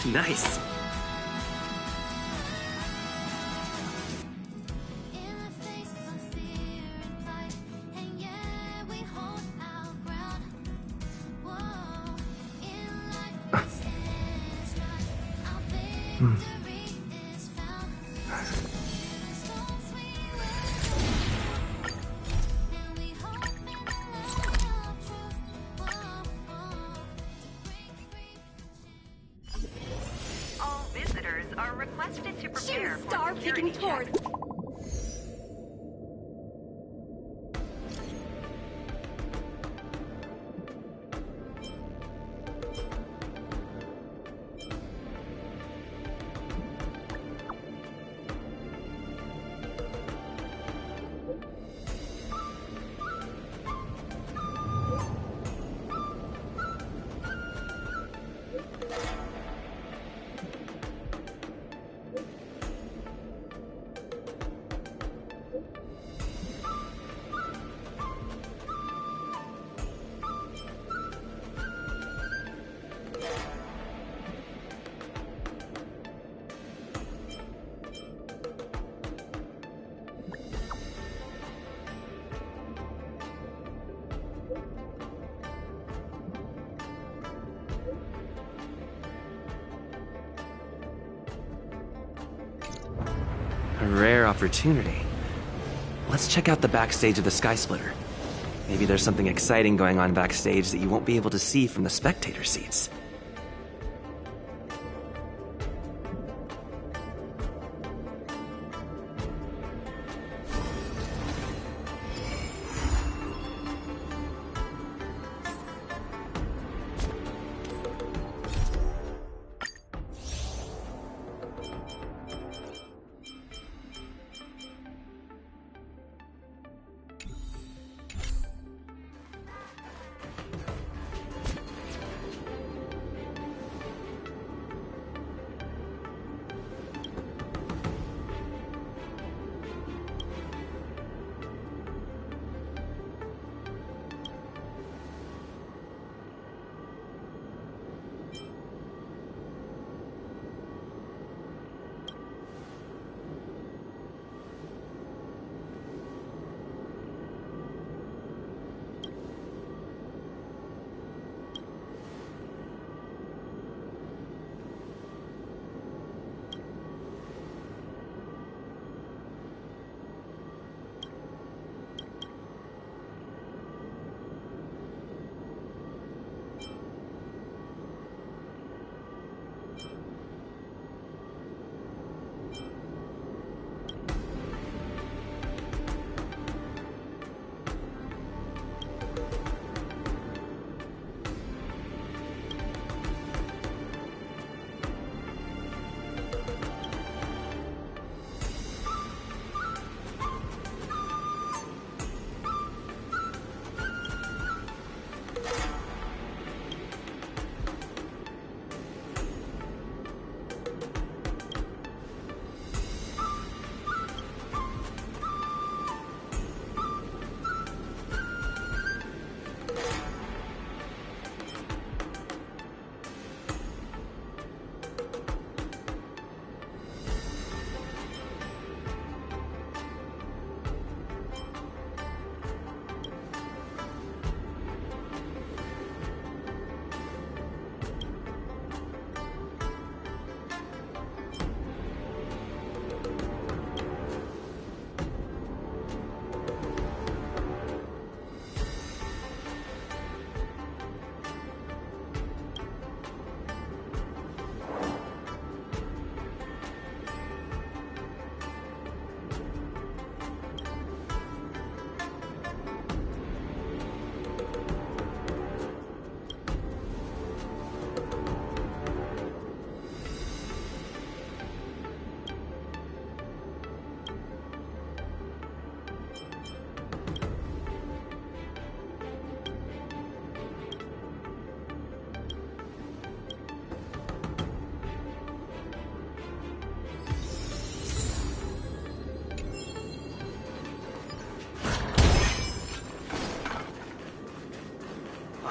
Nice. All visitors are requested to prepare Shoot, for star security picking towards. checks. A rare opportunity. Let's check out the backstage of the Sky Splitter. Maybe there's something exciting going on backstage that you won't be able to see from the spectator seats.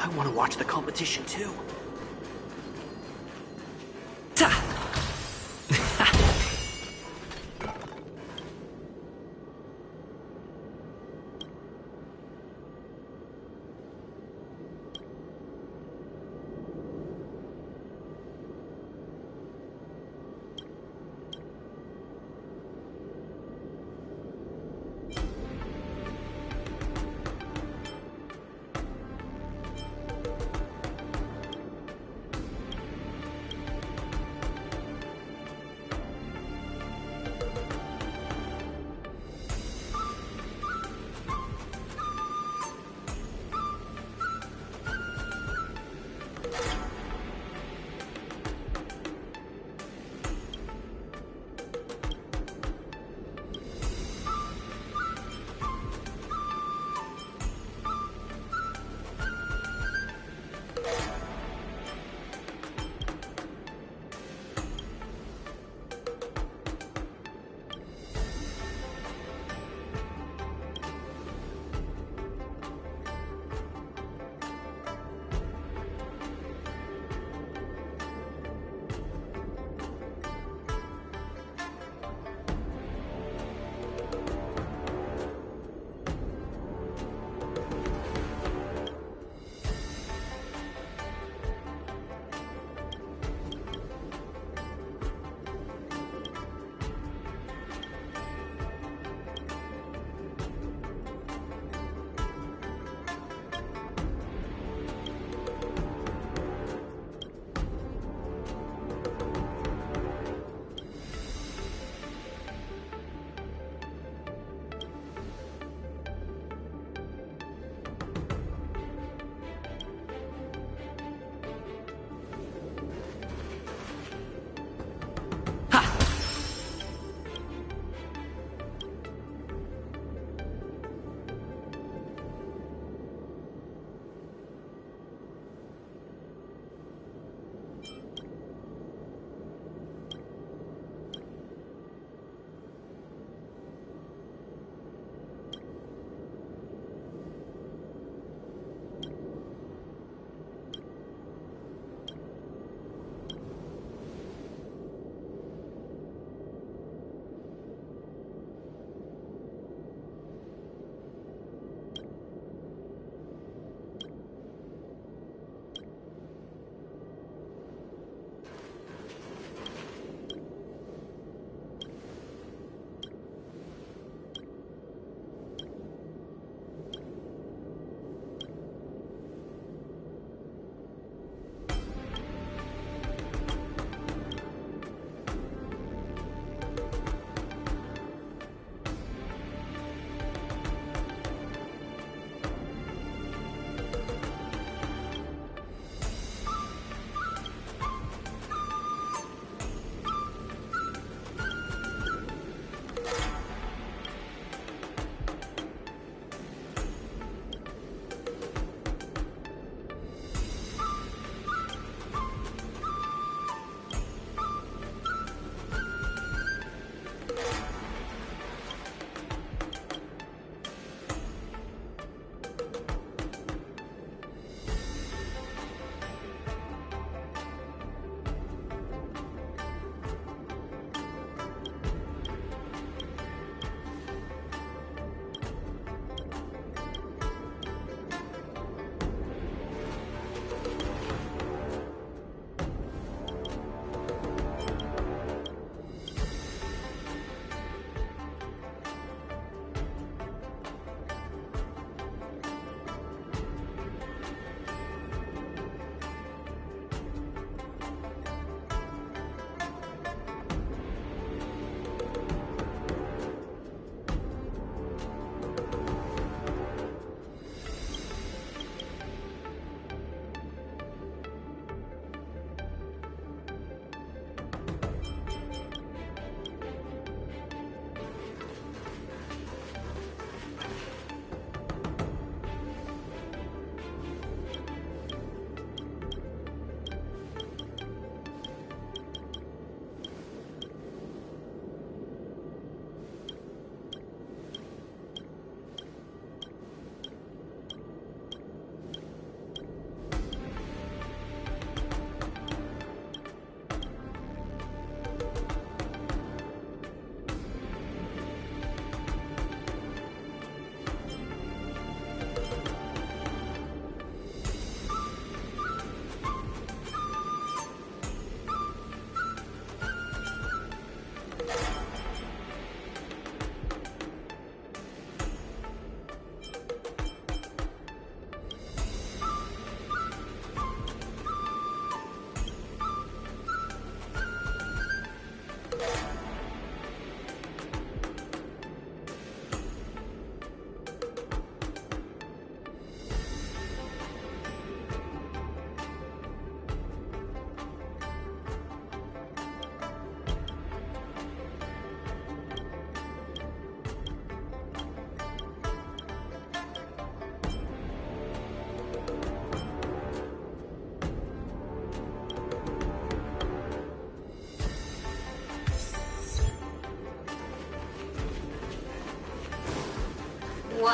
I want to watch the competition too. Ta!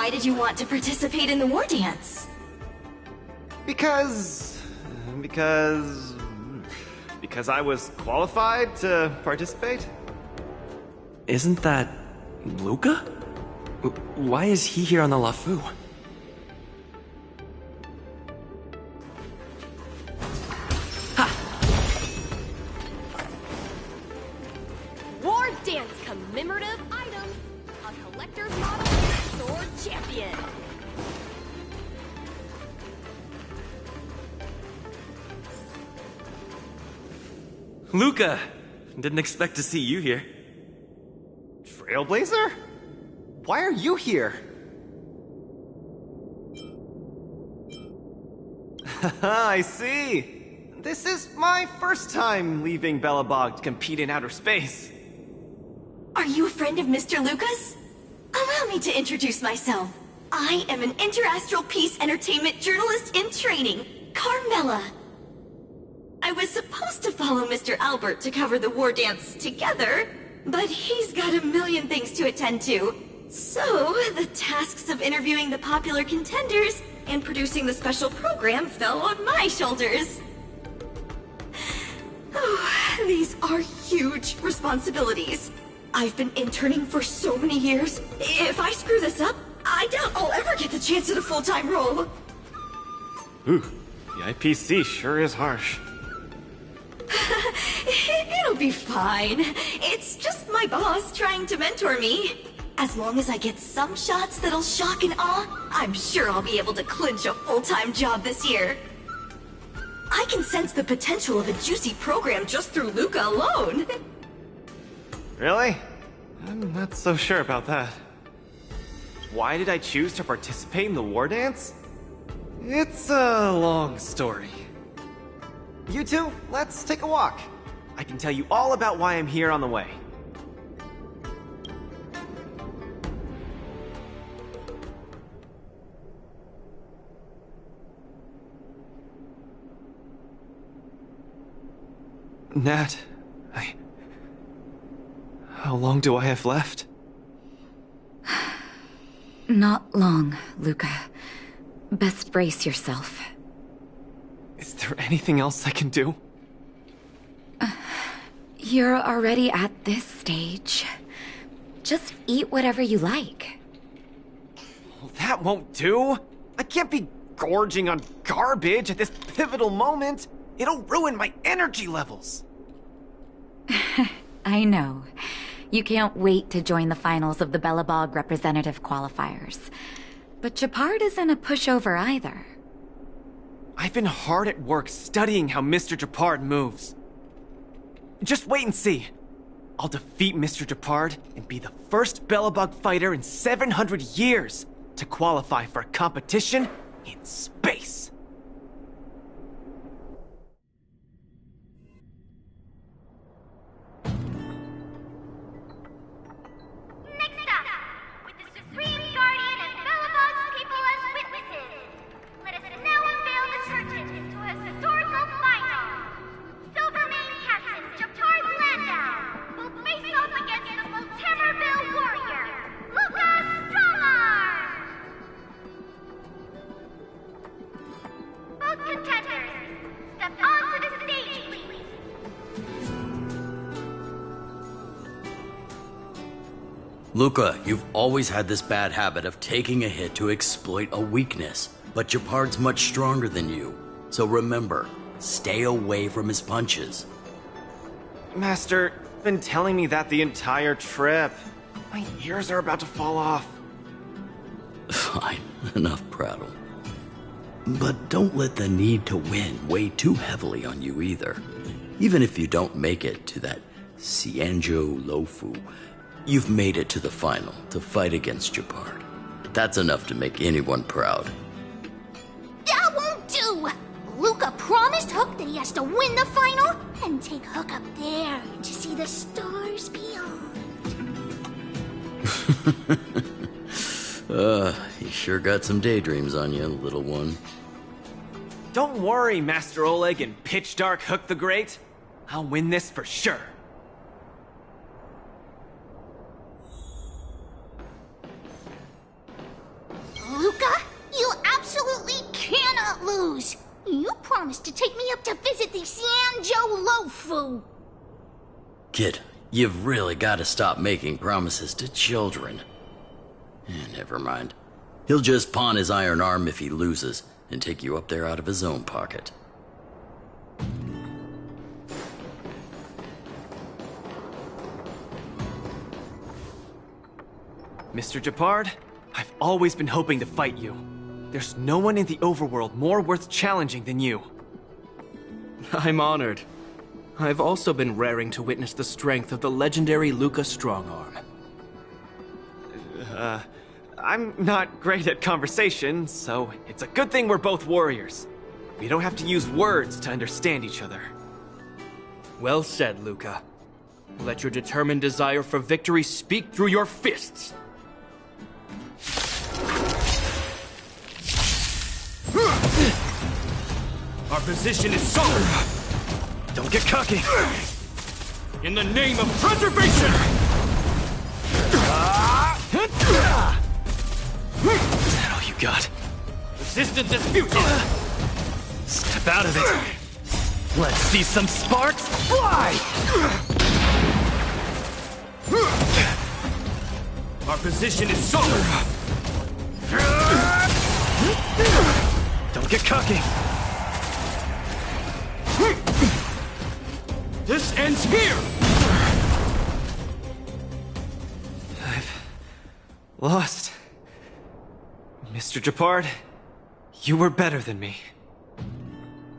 why did you want to participate in the war dance? Because I was qualified to participate? Isn't that Luca? Why is he here on the LaFu? War Dance commemorative items. A collector's model sword champion. Luca! Didn't expect to see you here. Trailblazer? Why are you here? I see. This is my first time leaving Belobog to compete in outer space. Are you a friend of Mr. Lucas? Allow me to introduce myself. I am an interastral peace entertainment journalist in training, Carmela. I was supposed to follow Mr. Albert to cover the war dance together, but he's got a million things to attend to. So, the tasks of interviewing the popular contenders and producing the special program fell on my shoulders. Oh, these are huge responsibilities. I've been interning for so many years. If I screw this up, I doubt I'll ever get the chance at a full-time role. Ooh, the IPC sure is harsh. It'll be fine. It's just my boss trying to mentor me. As long as I get some shots that'll shock and awe, I'm sure I'll be able to clinch a full-time job this year. I can sense the potential of a juicy program just through Luca alone. Really? I'm not so sure about that. Why did I choose to participate in the war dance? It's a long story. You two, let's take a walk. I can tell you all about why I'm here on the way. Nat, how long do I have left? Not long, Luca. Best brace yourself. Is there anything else I can do? You're already at this stage. Just eat whatever you like. Well, that won't do. I can't be gorging on garbage at this pivotal moment. It'll ruin my energy levels. I know. You can't wait to join the finals of the Belobog representative qualifiers. But Japard isn't a pushover either. I've been hard at work studying how Mr. Japard moves. Just wait and see. I'll defeat Mr. Japard and be the first Belobog fighter in 700 years to qualify for a competition in space. Next up, with the Supreme Guardian and Belobog's people as witnesses, let us now unveil the curtain into a historical final. Silvermane Captain Japard Landau will face off against the Voltamerville warrior, Luca Strongarm! Both contenders, step onto the stage, please. Luca, you've always had this bad habit of taking a hit to exploit a weakness, but Japard's much stronger than you. So remember, stay away from his punches. Master, you've been telling me that the entire trip. My ears are about to fall off. Fine, enough prattle. But don't let the need to win weigh too heavily on you either. Even if you don't make it to that Cianjo Lofu, you've made it to the final to fight against Japard. That's enough to make anyone proud. That won't do! Luca promised Hook that he has to win the final and take Hook up there to see the stars beyond. You sure got some daydreams on you, little one. Don't worry, Master Oleg and Pitch Dark Hook the Great. I'll win this for sure. not lose. You promised to take me up to visit the Xianzhou Lofu. Kid, you've really got to stop making promises to children. Never mind. He'll just pawn his iron arm if he loses, and take you up there out of his own pocket. Mr. Japard, I've always been hoping to fight you. There's no one in the overworld more worth challenging than you. I'm honored. I've also been raring to witness the strength of the legendary Luca Strongarm. I'm not great at conversation, so it's a good thing we're both warriors. We don't have to use words to understand each other. Well said, Luca. Let your determined desire for victory speak through your fists. Our position is solid. Don't get cocky. In the name of preservation! Is that all you got? Resistance is futile! Step out of it. Let's see some sparks fly! Our position is solid. Don't get cocky. This ends here! I've lost. Mr. Japard, you were better than me.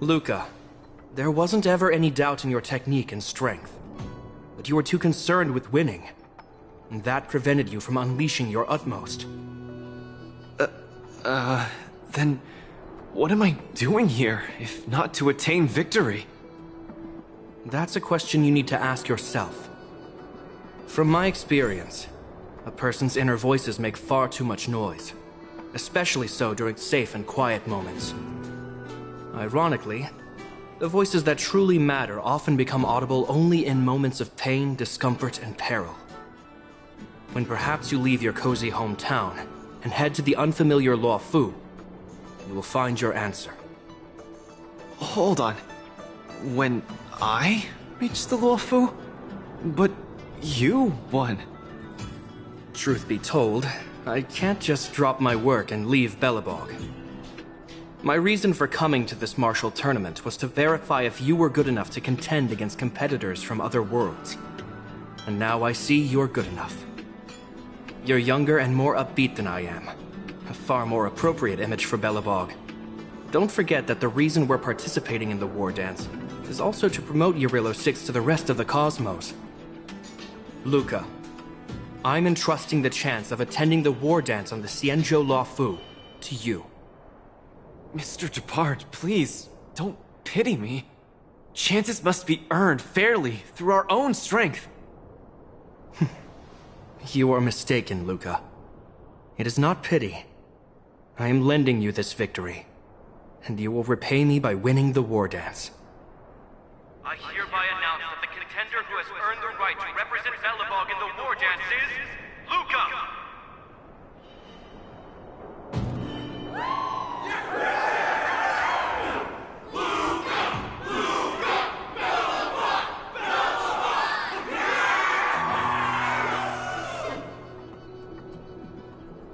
Luca, there wasn't ever any doubt in your technique and strength. But you were too concerned with winning. And that prevented you from unleashing your utmost. Then what am I doing here, if not to attain victory? That's a question you need to ask yourself. From my experience, a person's inner voices make far too much noise, especially so during safe and quiet moments. Ironically, the voices that truly matter often become audible only in moments of pain, discomfort, and peril. When perhaps you leave your cozy hometown and head to the unfamiliar Luofu, you will find your answer. Hold on. When I reached the Luofu? But you won. Truth be told, I can't just drop my work and leave Belobog. My reason for coming to this martial tournament was to verify if you were good enough to contend against competitors from other worlds. And now I see you're good enough. You're younger and more upbeat than I am. A far more appropriate image for Belobog. Don't forget that the reason we're participating in the war dance is also to promote Eurilo 6 to the rest of the cosmos. Luca, I'm entrusting the chance of attending the war dance on the Xianzhou Luofu to you. Mr. Japard, please, don't pity me. Chances must be earned fairly through our own strength. You are mistaken, Luca. It is not pity. I am lending you this victory, and you will repay me by winning the war dance. I hereby announce that the contender who has earned the right to represent Belobog in the war dance is Luca!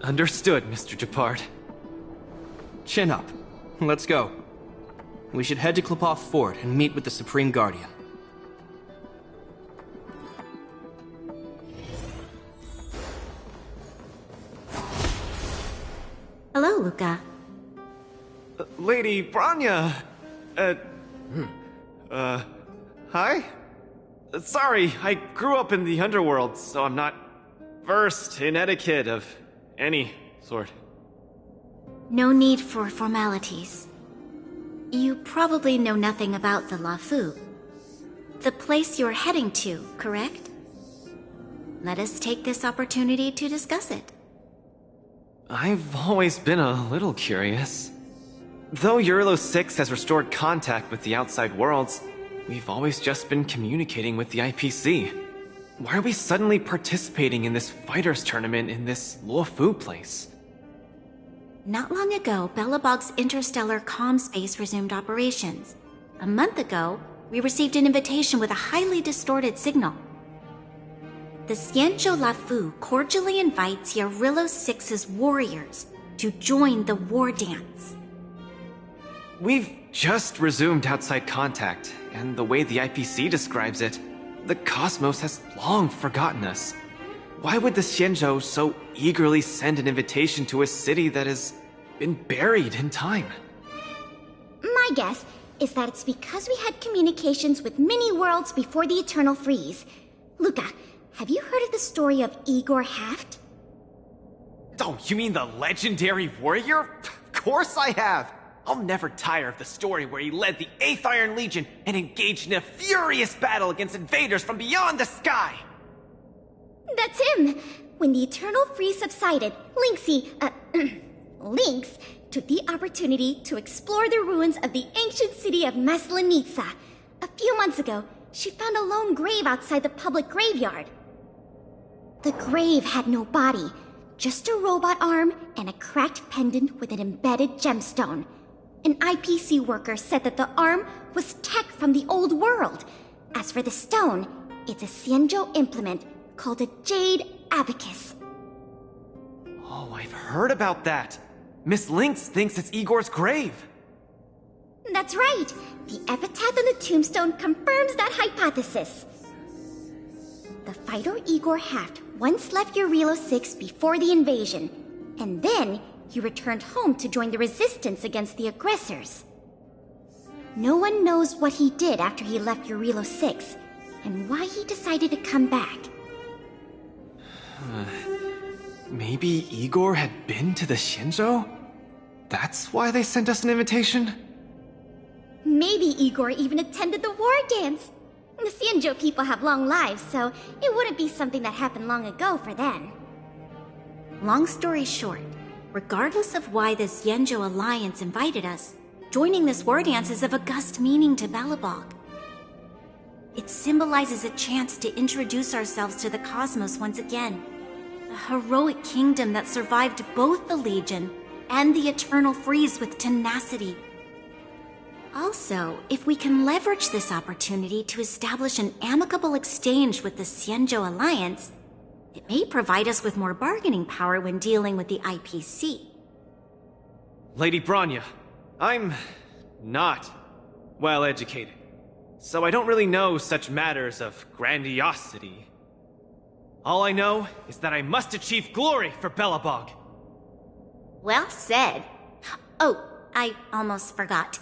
Understood, Mr. Japard. Chin up. Let's go. We should head to Klopov Fort and meet with the Supreme Guardian. Hello, Luca. Lady Branya! Hi? Sorry, I grew up in the underworld, so I'm not versed in etiquette of any sort. No need for formalities. You probably know nothing about the Luofu. The place you're heading to, correct? Let us take this opportunity to discuss it. I've always been a little curious. Though Eurilo 6 has restored contact with the outside worlds, we've always just been communicating with the IPC. Why are we suddenly participating in this fighters tournament in this Luofu place? Not long ago, Belobog's interstellar comm space resumed operations. A month ago, we received an invitation with a highly distorted signal. The Xianzhou Lafu cordially invites Yarillo 6's warriors to join the war dance. We've just resumed outside contact, and the way the IPC describes it, the cosmos has long forgotten us. Why would the Xianzhou so eagerly send an invitation to a city that has been buried in time? My guess is that it's because we had communications with many worlds before the Eternal Freeze. Luca, have you heard of the story of Igor Haft? Oh, you mean the legendary warrior? Of course I have! I'll never tire of the story where he led the 8th Iron Legion and engaged in a furious battle against invaders from beyond the sky! That's him! When the Eternal Freeze subsided, Lynx took the opportunity to explore the ruins of the ancient city of Maslenitsa. A few months ago, she found a lone grave outside the public graveyard. The grave had no body, just a robot arm and a cracked pendant with an embedded gemstone. An IPC worker said that the arm was tech from the old world. As for the stone, it's a Xianzhou implement called a Jade Abacus. Oh, I've heard about that. Miss Lynx thinks it's Igor's grave. That's right. The epitaph on the tombstone confirms that hypothesis. The fighter Igor Haft once left Yarillo 6 before the invasion, and then he returned home to join the resistance against the aggressors. No one knows what he did after he left Yarillo 6, and why he decided to come back. Maybe Igor had been to the Xianzhou? That's why they sent us an invitation? Maybe Igor even attended the war dance. The Xianzhou people have long lives, so it wouldn't be something that happened long ago for them. Long story short, regardless of why the Xianzhou Alliance invited us, joining this war dance is of august meaning to Belobog. It symbolizes a chance to introduce ourselves to the cosmos once again. A heroic kingdom that survived both the Legion and the Eternal Freeze with tenacity. Also, if we can leverage this opportunity to establish an amicable exchange with the Xianzhou Alliance, it may provide us with more bargaining power when dealing with the IPC. Lady Bronya, I'm not well educated, so I don't really know such matters of grandiosity. All I know is that I must achieve glory for Belobog. Well said. Oh, I almost forgot.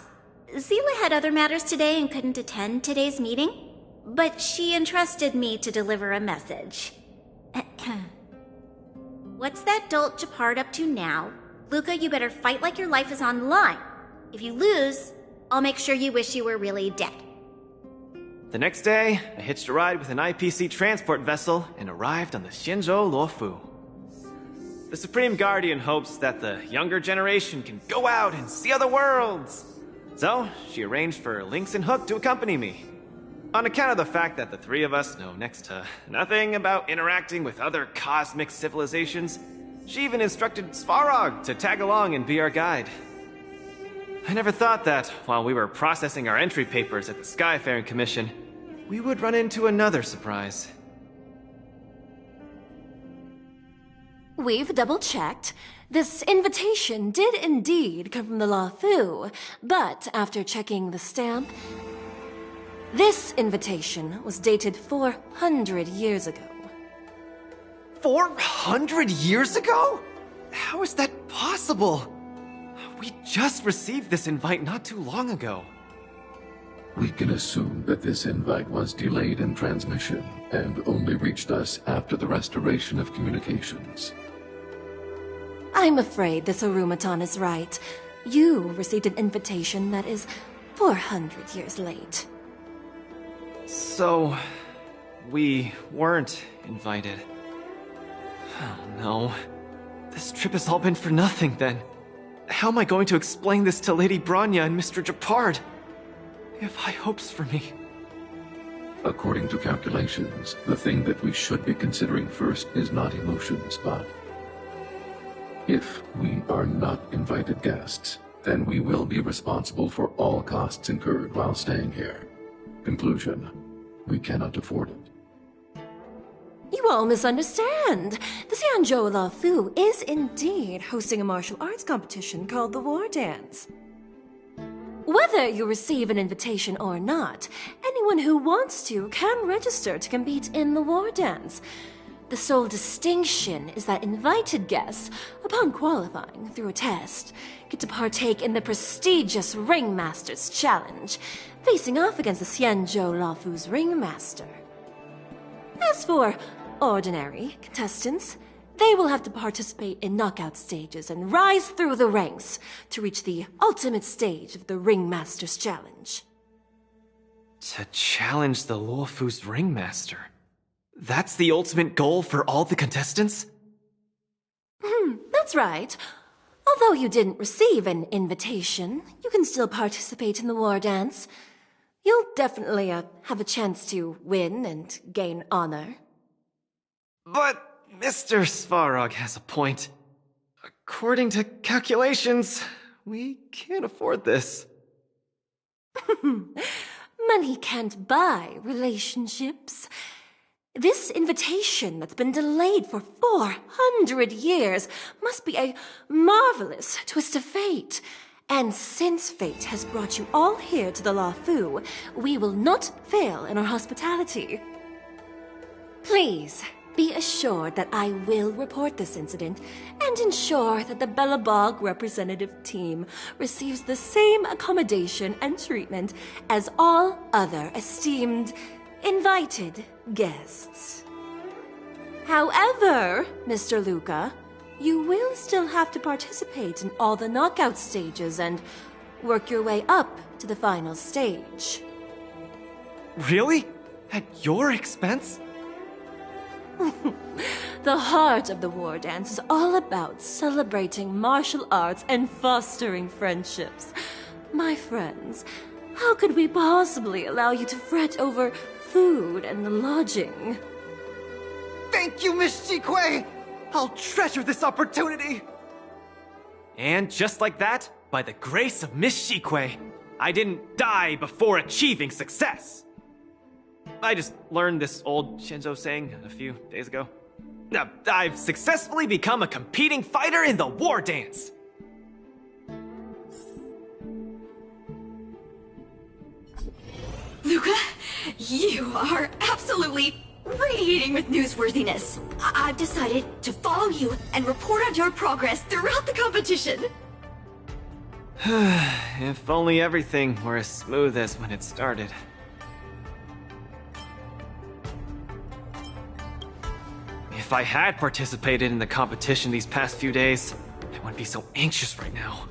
Zila had other matters today and couldn't attend today's meeting, but she entrusted me to deliver a message. What's that dolt Japard up to now? Luca, you better fight like your life is on the line. If you lose, I'll make sure you wish you were really dead. The next day, I hitched a ride with an IPC transport vessel and arrived on the Xianzhou Luofu. The Supreme Guardian hopes that the younger generation can go out and see other worlds. So, she arranged for Lynx and Hook to accompany me. On account of the fact that the three of us know next to nothing about interacting with other cosmic civilizations, she even instructed Svarog to tag along and be our guide. I never thought that, while we were processing our entry papers at the Skyfaring Commission, we would run into another surprise. We've double-checked. This invitation did indeed come from the Luofu, but after checking the stamp, this invitation was dated 400 years ago. 400 years ago? How is that possible? We just received this invite not too long ago. We can assume that this invite was delayed in transmission and only reached us after the restoration of communications. I'm afraid this Arumaton is right. You received an invitation that is 400 years late. So, we weren't invited. Oh no. This trip has all been for nothing then. How am I going to explain this to Lady Bronya and Mr. Japard? They have high hopes for me. According to calculations, the thing that we should be considering first is not emotions, but If we are not invited guests, then we will be responsible for all costs incurred while staying here. Conclusion: we cannot afford it. You all misunderstand. The Xianzhou Lafu is indeed hosting a martial arts competition called the War Dance. Whether you receive an invitation or not, anyone who wants to can register to compete in the War Dance. The sole distinction is that invited guests, upon qualifying through a test, get to partake in the prestigious Ringmaster's Challenge, facing off against the Xianzhou Lafu's Ringmaster. As for ordinary contestants, they will have to participate in knockout stages and rise through the ranks to reach the ultimate stage of the Ringmaster's Challenge. To challenge the Luofu's Ringmaster? That's the ultimate goal for all the contestants? That's right. Although you didn't receive an invitation, you can still participate in the War Dance. You'll definitely have a chance to win and gain honor. But Mr. Svarog has a point. According to calculations, we can't afford this. Money can't buy relationships. This invitation that's been delayed for 400 years must be a marvelous twist of fate. And since fate has brought you all here to the Lafu, we will not fail in our hospitality. Please, be assured that I will report this incident and ensure that the Belobog representative team receives the same accommodation and treatment as all other esteemed, invited guests. However, Mr. Luca, you will still have to participate in all the knockout stages and work your way up to the final stage. Really? At your expense? The heart of the War Dance is all about celebrating martial arts and fostering friendships. My friends, how could we possibly allow you to fret over food and lodging? Thank you, Miss Shikui! I'll treasure this opportunity! And just like that, by the grace of Miss Shikui, I didn't die before achieving success! I just learned this old Shinzo saying a few days ago. I've successfully become a competing fighter in the War Dance! Luca, you are absolutely radiating with newsworthiness. I've decided to follow you and report on your progress throughout the competition. If only everything were as smooth as when it started. If I had participated in the competition these past few days, I wouldn't be so anxious right now.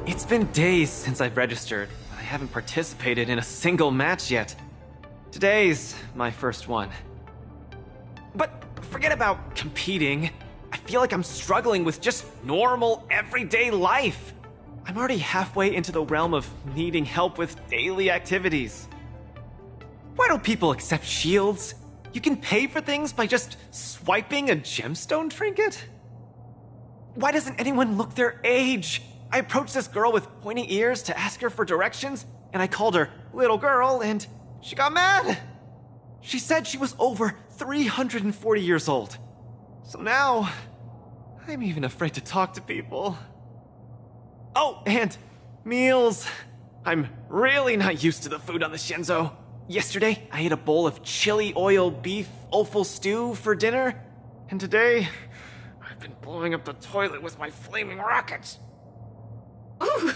It's been days since I've registered, but I haven't participated in a single match yet. Today's my first one. But forget about competing. I feel like I'm struggling with just normal, everyday life. I'm already halfway into the realm of needing help with daily activities. Why don't people accept shields? You can pay for things by just swiping a gemstone trinket? Why doesn't anyone look their age? I approached this girl with pointy ears to ask her for directions, and I called her little girl, and she got mad. She said she was over 340 years old. So now, I'm even afraid to talk to people. Oh, and meals. I'm really not used to the food on the Shinzo. Yesterday, I ate a bowl of chili oil beef offal stew for dinner, and today, I've been blowing up the toilet with my flaming rockets. Ooh.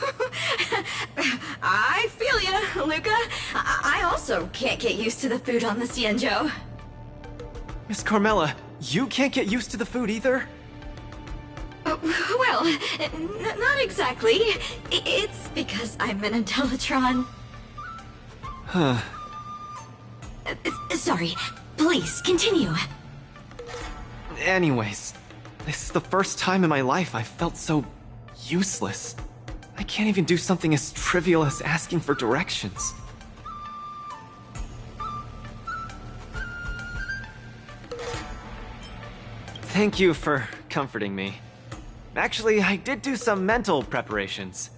I feel ya, Luca. I also can't get used to the food on the Xianzhou. Miss Carmela, you can't get used to the food either? Well, not exactly. It's because I'm an Intellitron. Huh. Sorry. Please, continue. Anyways, this is the first time in my life I've felt so useless. I can't even do something as trivial as asking for directions. Thank you for comforting me. Actually, I did do some mental preparations.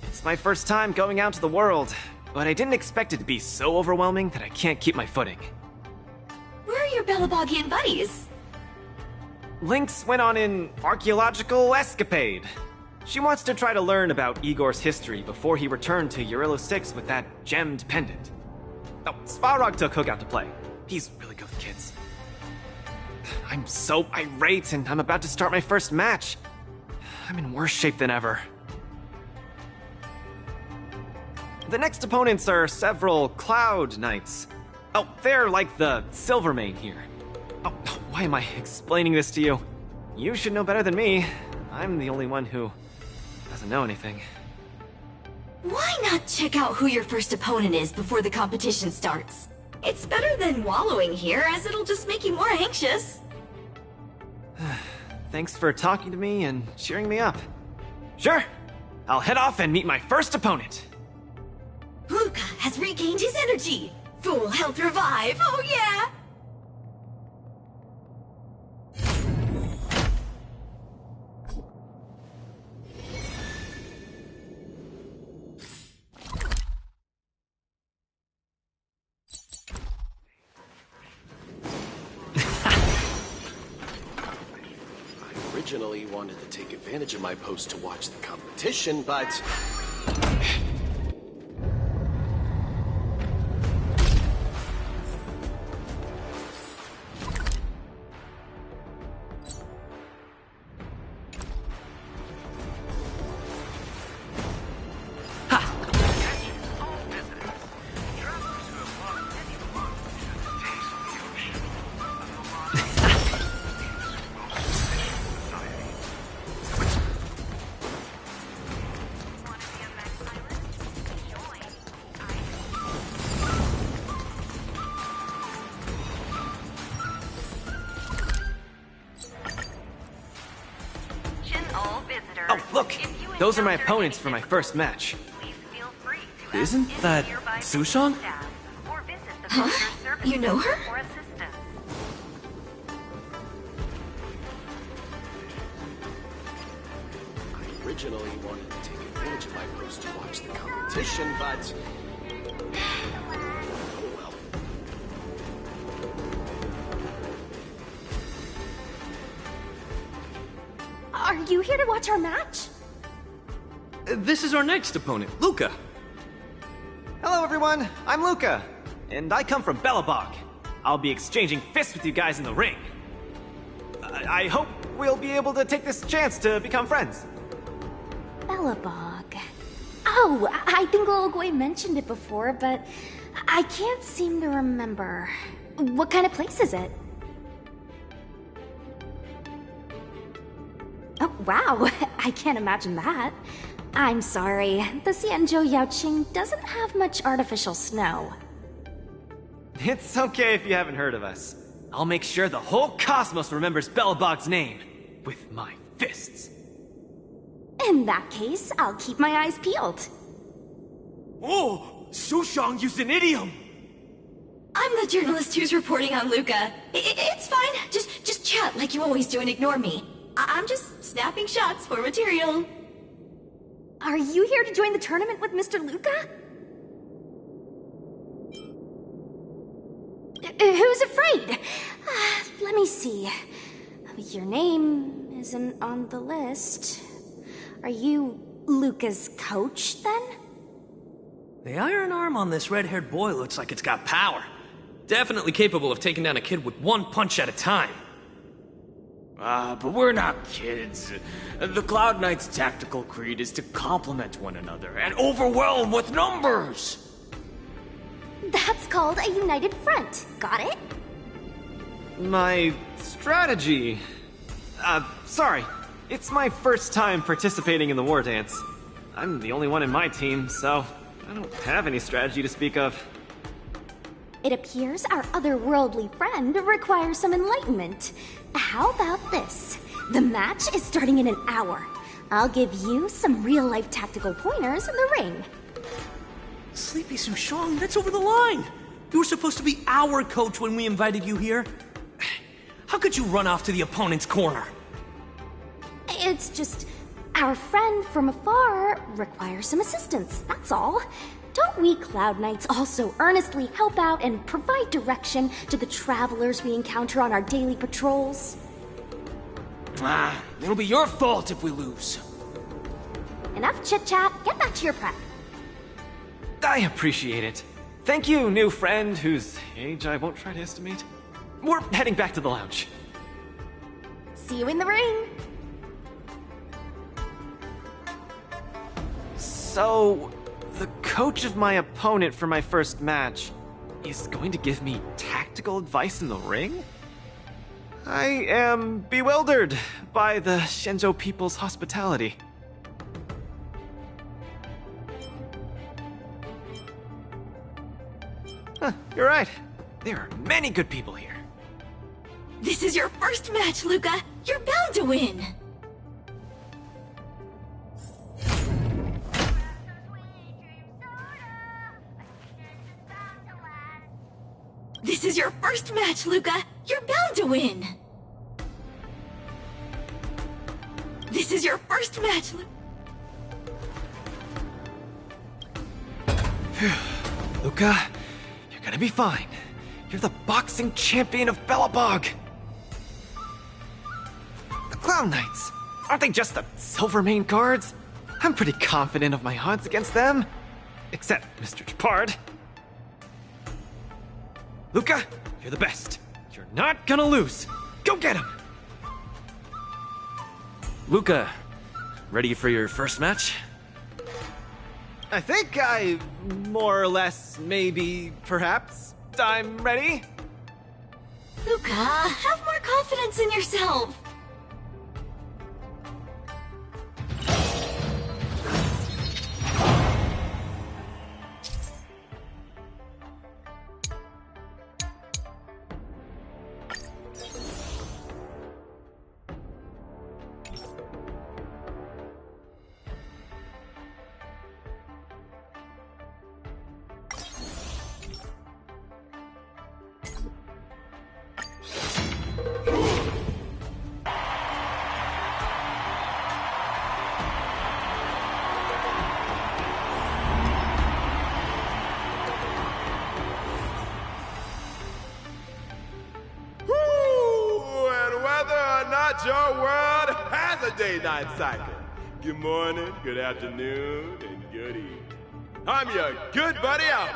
It's my first time going out to the world, but I didn't expect it to be so overwhelming that I can't keep my footing. Where are your Belabogian buddies? Lynx went on an archaeological escapade. She wants to try to learn about Igor's history before he returned to Urilo 6 with that gemmed pendant. Oh, Svarog took Hook out to play. He's really good with kids. I'm so irate, and I'm about to start my first match. I'm in worse shape than ever. The next opponents are several Cloud Knights. Oh, they're like the Silvermane here. Oh, why am I explaining this to you? You should know better than me. I'm the only one who doesn't know anything. Why not check out who your first opponent is before the competition starts? It's better than wallowing here, as it'll just make you more anxious. Thanks for talking to me and cheering me up. Sure, I'll head off and meet my first opponent. Luca has regained his energy. Full health revive, oh yeah! I originally wanted to take advantage of my post to watch the competition, but... Oh, look! Those are my opponents for my first match. Isn't that Sushong? Huh? You know her? I originally wanted to take advantage of my post to watch the competition, but... Oh well. Are you here to watch our match? This is our next opponent, Luca. Hello everyone, I'm Luca, and I come from Belobog. I'll be exchanging fists with you guys in the ring. I hope we'll be able to take this chance to become friends. Belobog. Oh, I think Ologwe mentioned it before, but I can't seem to remember. What kind of place is it? Oh, wow. I can't imagine that. I'm sorry. The Xianzhou Yaoqing doesn't have much artificial snow. It's okay if you haven't heard of us. I'll make sure the whole cosmos remembers Belobog's name with my fists. In that case, I'll keep my eyes peeled. Oh, Sushong used an idiom! I'm the journalist who's reporting on Luca. It's fine. Just chat like you always do and ignore me. I'm just snapping shots for material. Are you here to join the tournament with Mr. Luca? Who's afraid? Let me see. Your name isn't on the list. Are you Luca's coach, then? The iron arm on this red-haired boy looks like it's got power. Definitely capable of taking down a kid with one punch at a time. But we're not kids. The Cloud Knight's tactical creed is to complement one another and overwhelm with numbers! That's called a united front. Got it? My strategy... sorry. It's my first time participating in the war dance. I'm the only one in my team, so I don't have any strategy to speak of. It appears our otherworldly friend requires some enlightenment. How about this? The match is starting in an hour. I'll give you some real-life tactical pointers in the ring. Sleepy Sushong, that's over the line! You were supposed to be our coach when we invited you here. How could you run off to the opponent's corner? It's just our friend from afar requires some assistance, that's all. Don't we Cloud Knights also earnestly help out and provide direction to the travelers we encounter on our daily patrols? It'll be your fault if we lose. Enough chit-chat, get back to your prep. I appreciate it. Thank you, new friend whose age I won't try to estimate. We're heading back to the lounge. See you in the ring! So, the coach of my opponent for my first match is going to give me tactical advice in the ring? I am bewildered by the Shenzhou people's hospitality. You're right. There are many good people here. This is your first match, Luca. You're bound to win. This is your first match, Luca. You're bound to win. This is your first match, Luca, you're gonna be fine. You're the boxing champion of Belobog. The Cloud Knights, aren't they just the Silvermane guards? I'm pretty confident of my odds against them. Except Mr. Japard. Luca, you're the best. You're not gonna lose. Go get him! Luca, ready for your first match? I think more or less, maybe, perhaps, I'm ready. Luca, have more confidence in yourself. Your world has a day-night cycle. Good morning, good afternoon, and good evening. I'm your good buddy Albert.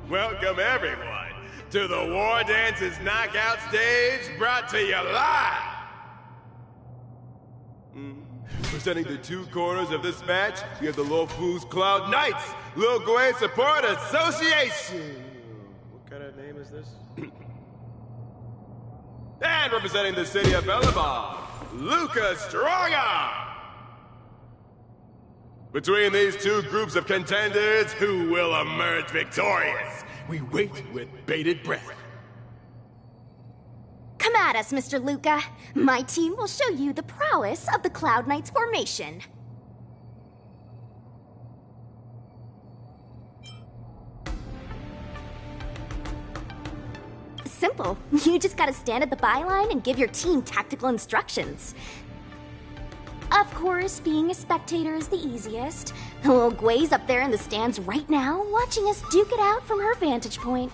Welcome everyone to the War Dance's knockout stage, brought to you live. Presenting the two corners of this match, we have the Luofu's Cloud Knights, Lil Gui Support Association. What kind of name is this? And representing the city of Belobog, Luca Strongarm. Between these two groups of contenders, who will emerge victorious? We wait with bated breath. Come at us, Mr. Luca. My team will show you the prowess of the Cloud Knights formation. Simple. You just gotta stand at the byline and give your team tactical instructions. Of course, being a spectator is the easiest. Little Gui's up there in the stands right now, watching us duke it out from her vantage point.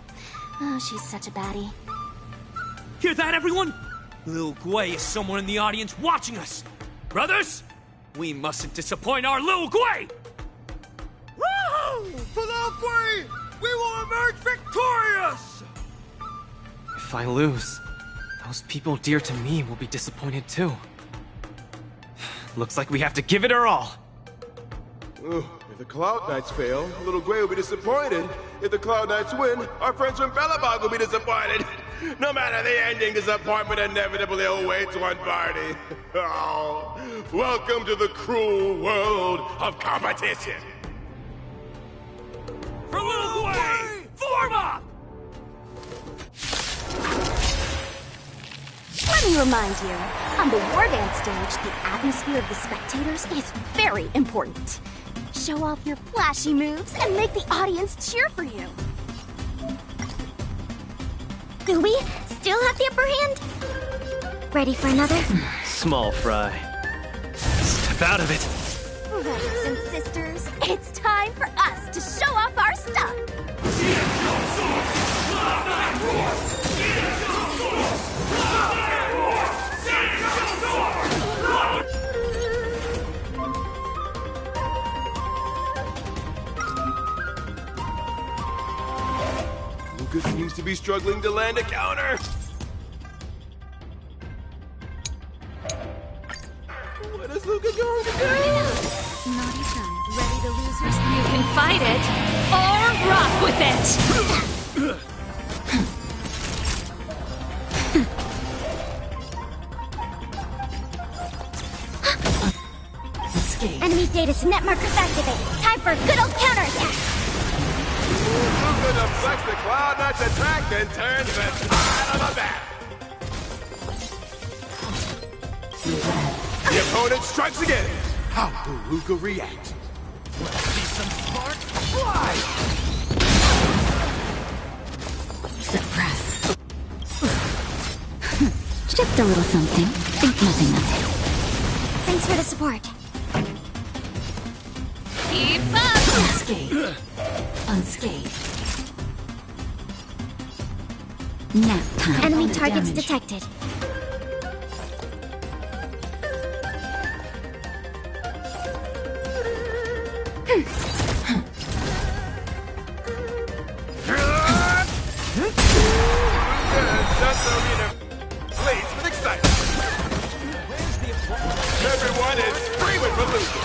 Oh, she's such a baddie. Hear that, everyone? Lil Gui is somewhere in the audience watching us. Brothers, we mustn't disappoint our Lil Gui! Woohoo! For Lil Gui, we will emerge victorious! If I lose, those people dear to me will be disappointed too. Looks like we have to give it our all. If the Cloud Knights fail, Little Gui will be disappointed. If the Cloud Knights win, our friends from Belobog will be disappointed. No matter the ending, disappointment inevitably awaits one party. Oh, welcome to the cruel world of competition. For Lil Gui, form up! Let me remind you, on the War Dance stage, the atmosphere of the spectators is very important. Show off your flashy moves and make the audience cheer for you. Do we still have the upper hand? Ready for another? Small fry. Step out of it. Brothers and sisters, it's time for us to show off our stuff! Lucas seems to be struggling to land a counter. What is Lucas going to do? Naughty son, ready to lose your... You can fight it, or rock with it! Enemy data net markers activated. Time for a good old counterattack! Luca deflects the Cloud Knight's attack, then turns the tide on the back. The opponent strikes again. How will Luca react? See some spark? Fly! Suppress. Just a little something. Think nothing of it. Thanks for the support. Keep up! Unscathed. Unscathed. Nap time. Enemy Opponent targets damage. detected. Please, with excitement. Everyone is screaming for Luca.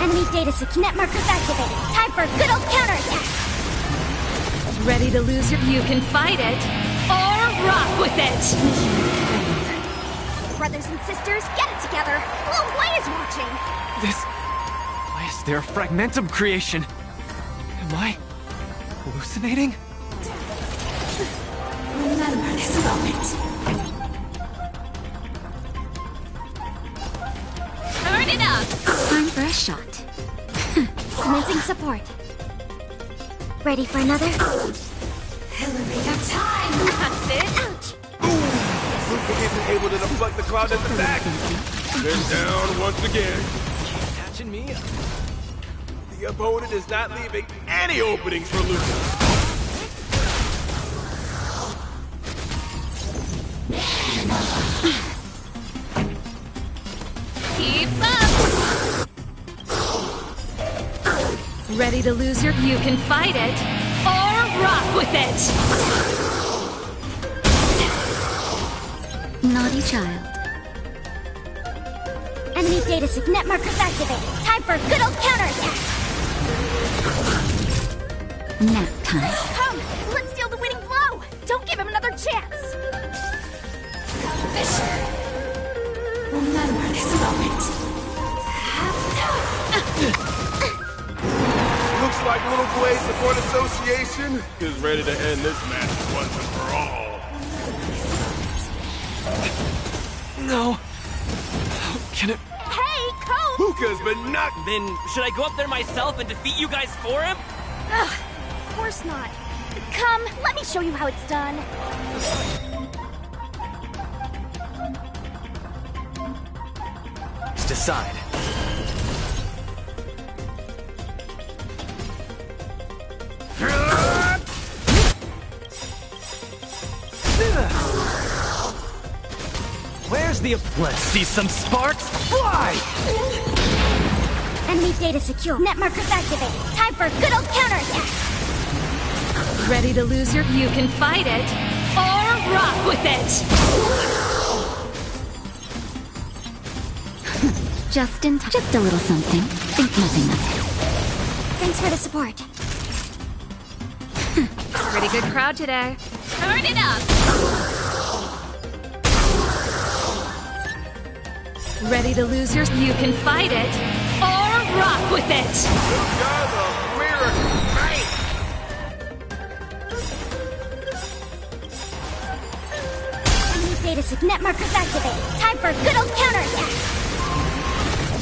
Enemy data net markers activated. Time for a good old counterattack! Ready to lose your... You can fight it, or rock with it! Brothers and sisters, get it together! Lil Wei is watching! Why is there a fragmentum creation? Am I hallucinating? Remember this moment. Turn it up! Time for a shot. Commencing support. Ready for another? Elevator time! That's it! Ouch! Luca isn't able to deflect the Cloud Knight's attack. They're down once again. Catching me up. The opponent is not leaving any openings for Luca. Keep up! Ready to lose your... You can fight it, or rock with it! Naughty child. Enemy data net markers activated. Time for a good old counterattack! Nap time. Come! Let's steal the winning blow! Don't give him another chance! Fisher. Remember this moment. Looks like Little Blade Support Association is ready to end this match once and for all. No. How can it... Hey, Cope! Luca's been knocked. Then should I go up there myself and defeat you guys for him? Ugh, of course not. Come, let me show you how it's done. Let's decide. Where's the... Let's see some sparks fly! Enemy data secure. Net markers activated. Time for a good old counterattack! Ready to lose your... You can fight it, or rock with it! Just in time. Just a little something. Think nothing of it. Thanks for the support. Pretty good crowd today. Turn it up! Ready to lose your... You can fight it, or rock with it! Luca's a miracle knight. Enemy data net markers activated. Time for a good old counterattack!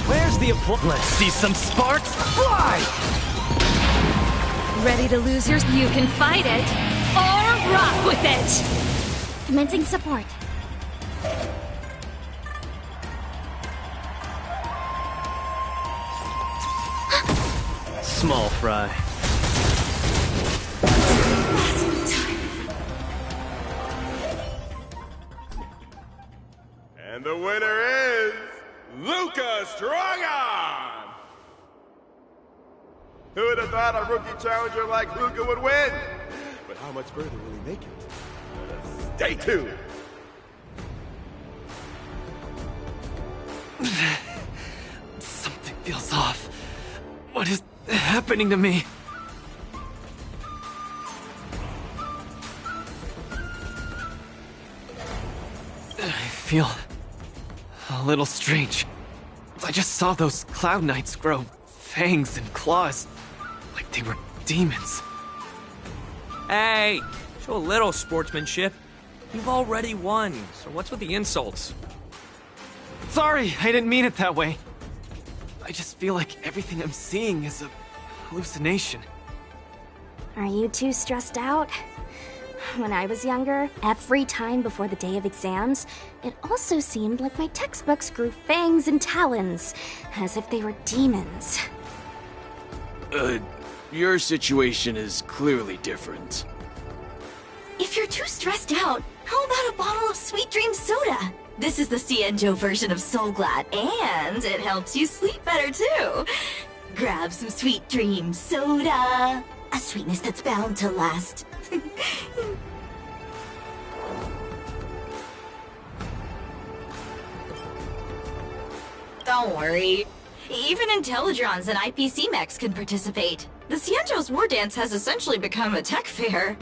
Where's the... Let's see some sparks fly! Ready to lose your... You can fight it, or rock with it! Commencing support. Small fry. And the winner is Luca Strongarm! Who would have thought a rookie challenger like Luca would win? But how much further will he make it? Let us stay tuned! Something feels off. What is happening to me? I feel a little strange. I just saw those Cloud Knights grow fangs and claws, like they were demons. Hey, show a little sportsmanship. You've already won, so what's with the insults? Sorry, I didn't mean it that way. I just feel like everything I'm seeing is a hallucination. Are you too stressed out? When I was younger, every time before the day of exams, it also seemed like my textbooks grew fangs and talons, as if they were demons. Your situation is clearly different. If you're too stressed out, how about a bottle of Sweet Dream Soda? This is the Cienjo version of Soul Glad, and it helps you sleep better too. Grab some Sweet Dream Soda. A sweetness that's bound to last. Don't worry. Even Intellitrons and IPC mechs can participate. The Cienjo's War Dance has essentially become a tech fair.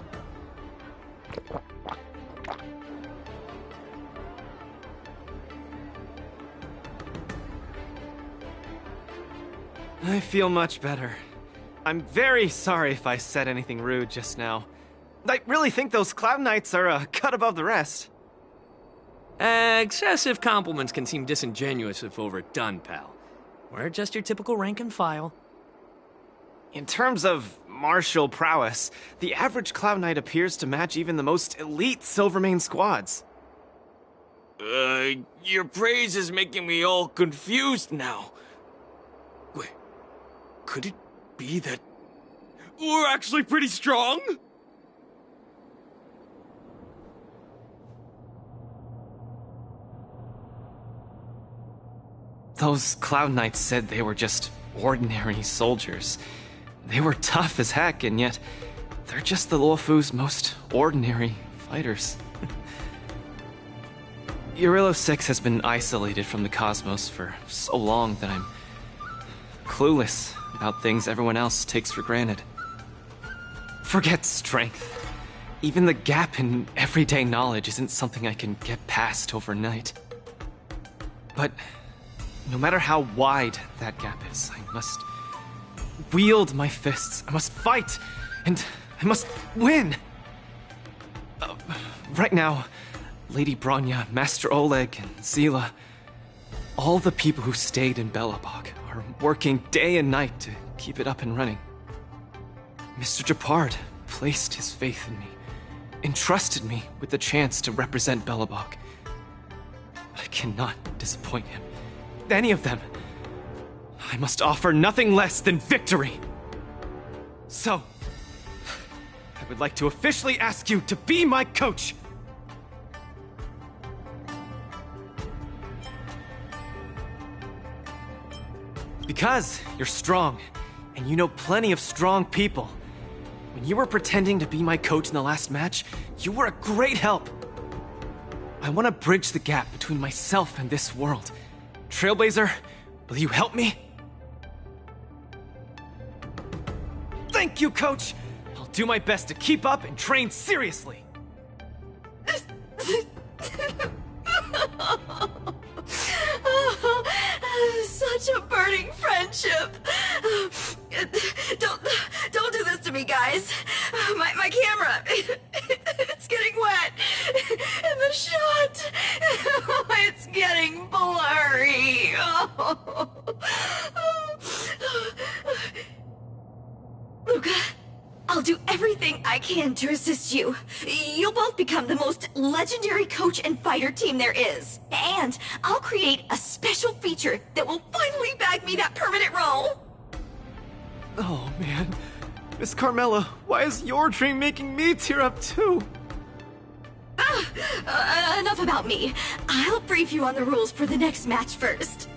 I feel much better. I'm very sorry if I said anything rude just now. I really think those Cloud Knights are a cut above the rest. Excessive compliments can seem disingenuous if overdone, pal. We're just your typical rank and file. In terms of martial prowess, the average Cloud Knight appears to match even the most elite Silvermane squads. Your praise is making me all confused now. Wait, could it be that we're actually pretty strong? Those Cloud Knights said they were just ordinary soldiers. They were tough as heck, and yet they're just the Luofu's most ordinary fighters. Urilo 6 has been isolated from the cosmos for so long that I'm clueless about things everyone else takes for granted. Forget strength. Even the gap in everyday knowledge isn't something I can get past overnight. But no matter how wide that gap is, I must wield my fists. I must fight, and I must win. Right now, Lady Bronya, Master Oleg, and Zila, all the people who stayed in Belobog are working day and night to keep it up and running. Mr. Japard placed his faith in me, entrusted me with the chance to represent Belobog. I cannot disappoint him. Any of them. I must offer nothing less than victory. So, I would like to officially ask you to be my coach. Because you're strong, and you know plenty of strong people. When you were pretending to be my coach in the last match, you were a great help. I want to bridge the gap between myself and this world. Trailblazer, will you help me? Thank you, Coach! I'll do my best to keep up and train seriously. Such a burning friendship. Don't do this to me, guys. My camera, it's getting wet. And the shot, it's getting blurry. Luca, I'll do everything everything I can to assist you. You'll both become the most legendary coach and fighter team there is. And I'll create a special feature that will finally bag me that permanent role. Oh, man. Miss Carmela, why is your dream making me tear up too? Enough about me. I'll brief you on the rules for the next match first.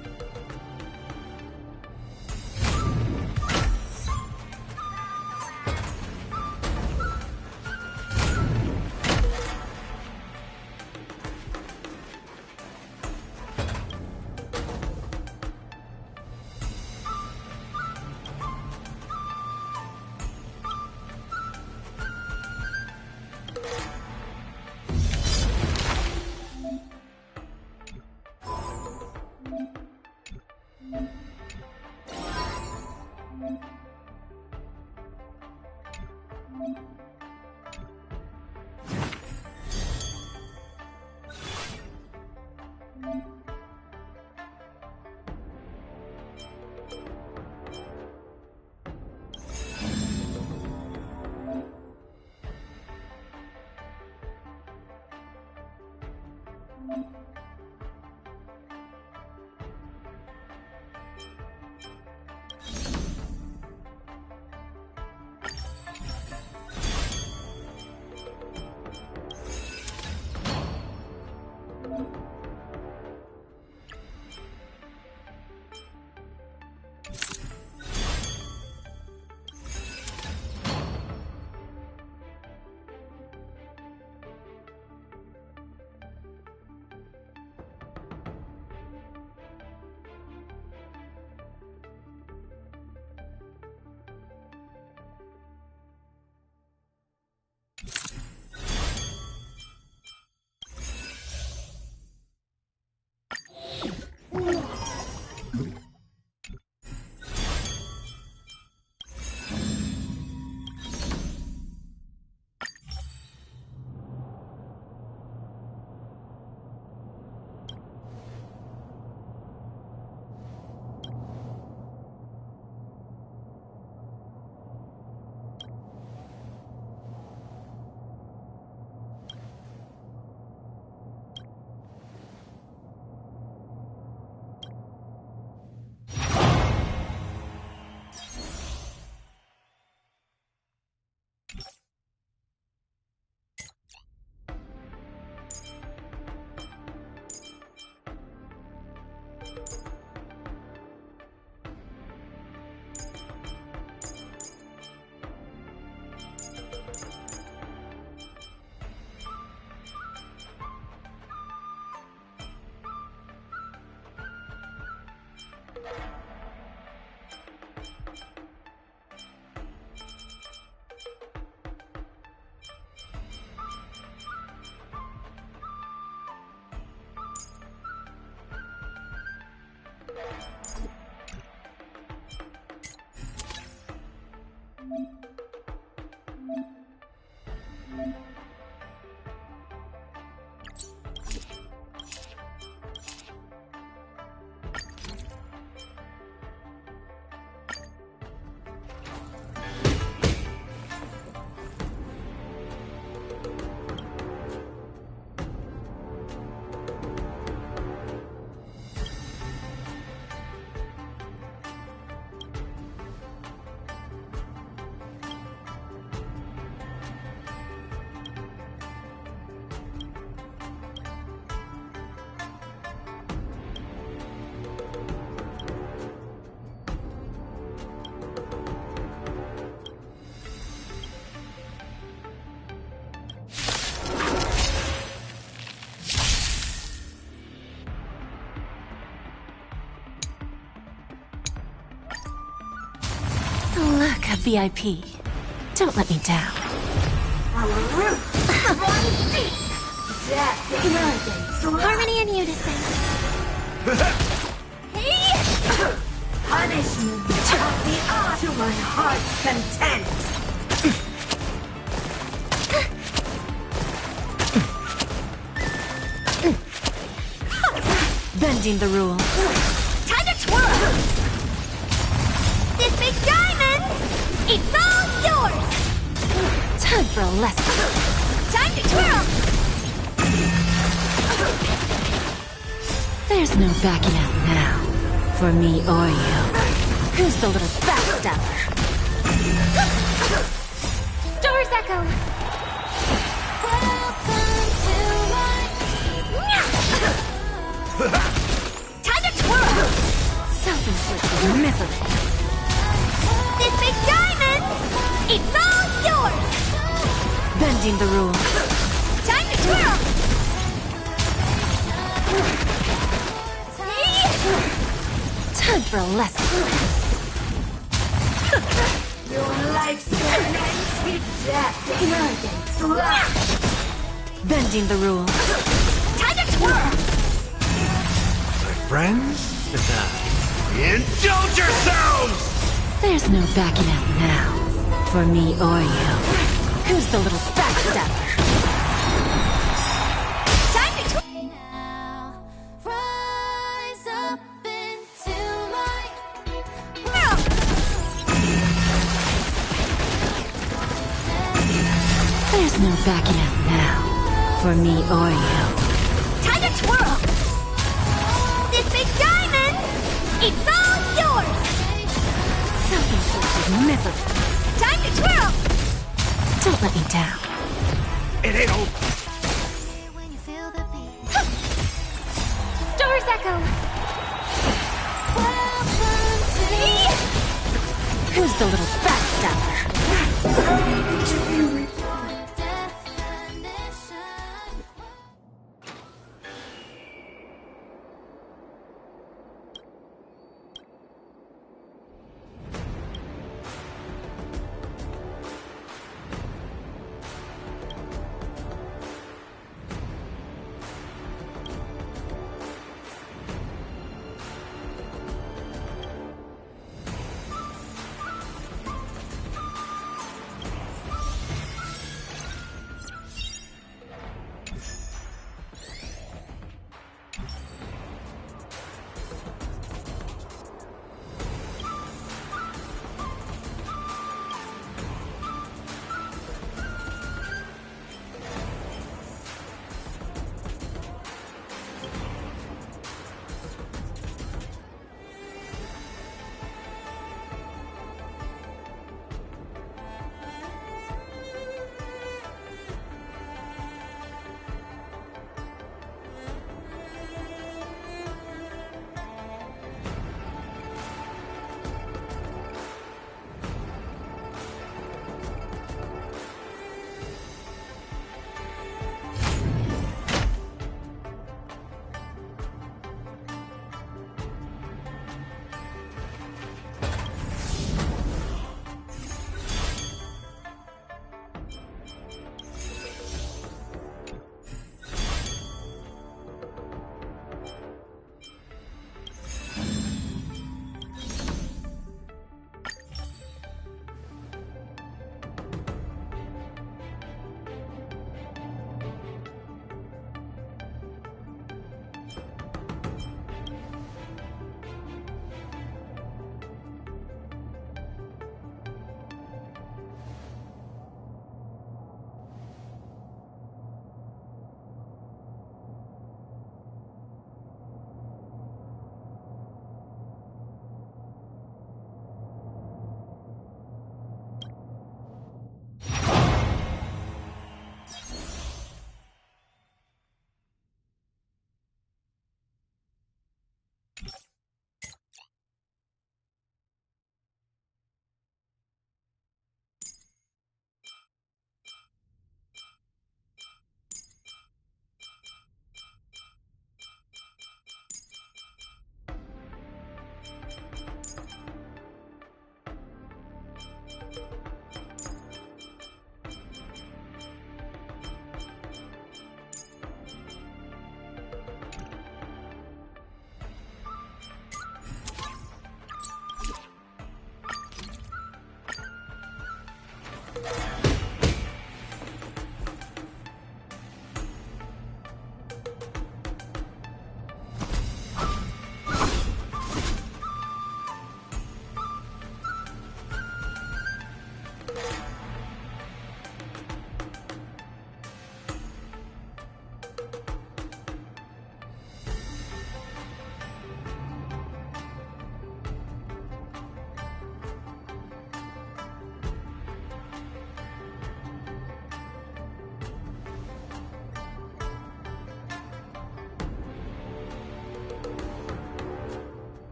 Look, a VIP. Don't let me down. Harmony and unison. Punishment taught me all to my heart's content. Bending the rules. Time to twirl! This big diamond, it's all yours! Time for a lesson. Time to twirl! There's no backing out now. For me or you. Who's the little backstabber? Doors echo! Time to twirl! Self-inflicted misery. This big diamond! It's all yours! Bending the rules. Time to twirl! Time for a lesson. Your life's ends with death, arrogance, Bending the rules. Time to twirl! My friends? Indulge yourselves! There's no backing out now. For me or you. Who's the little backstabber? Time to twirl! There's no backing out now. For me or you. Time to twirl! This big diamond! It's all yours! Self-inflicted misery. Time to twirl! Don't let me down. It ain't over. Doors echo! Who's the little backstabber?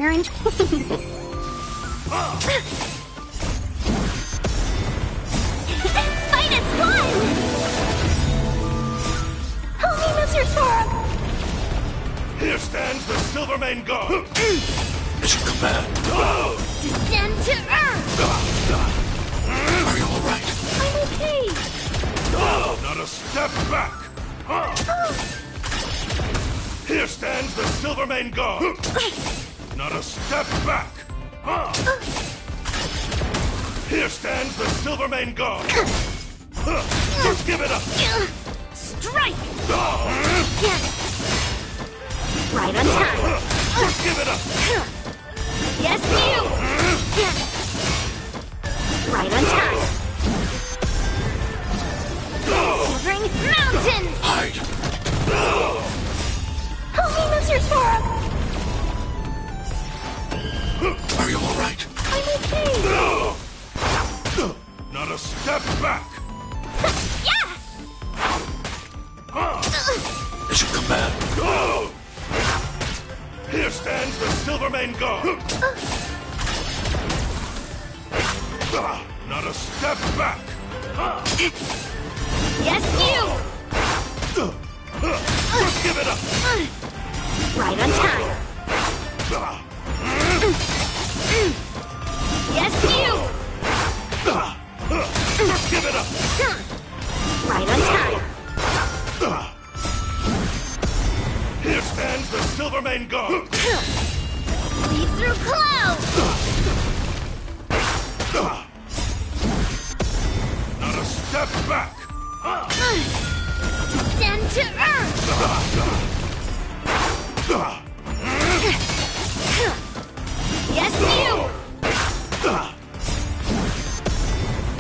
partner in... Fight as one! Help me, Mr. Sora! Here stands the Silvermane God! Mission command. Descend to Earth! Are you alright? I'm okay! Not a step back! Here stands the Silvermane God! Not a step back! Here stands the Silvermane God! Just give it up! Strike! Right on time. Just give it up! Yes, you! Right on time. Silvering Mountains! Hide. Help me, Mr. Sora! Are you alright? I'm okay! Not a step back! Yeah! Mission command. Here stands the Silvermane God! Not a step back! Yes, you! Just give it up! Right on time. Yes, you! Just give it up! Right on time. Here stands the Silvermane God! Lead through clouds! Not a step back! Descend to Earth! Yes, you!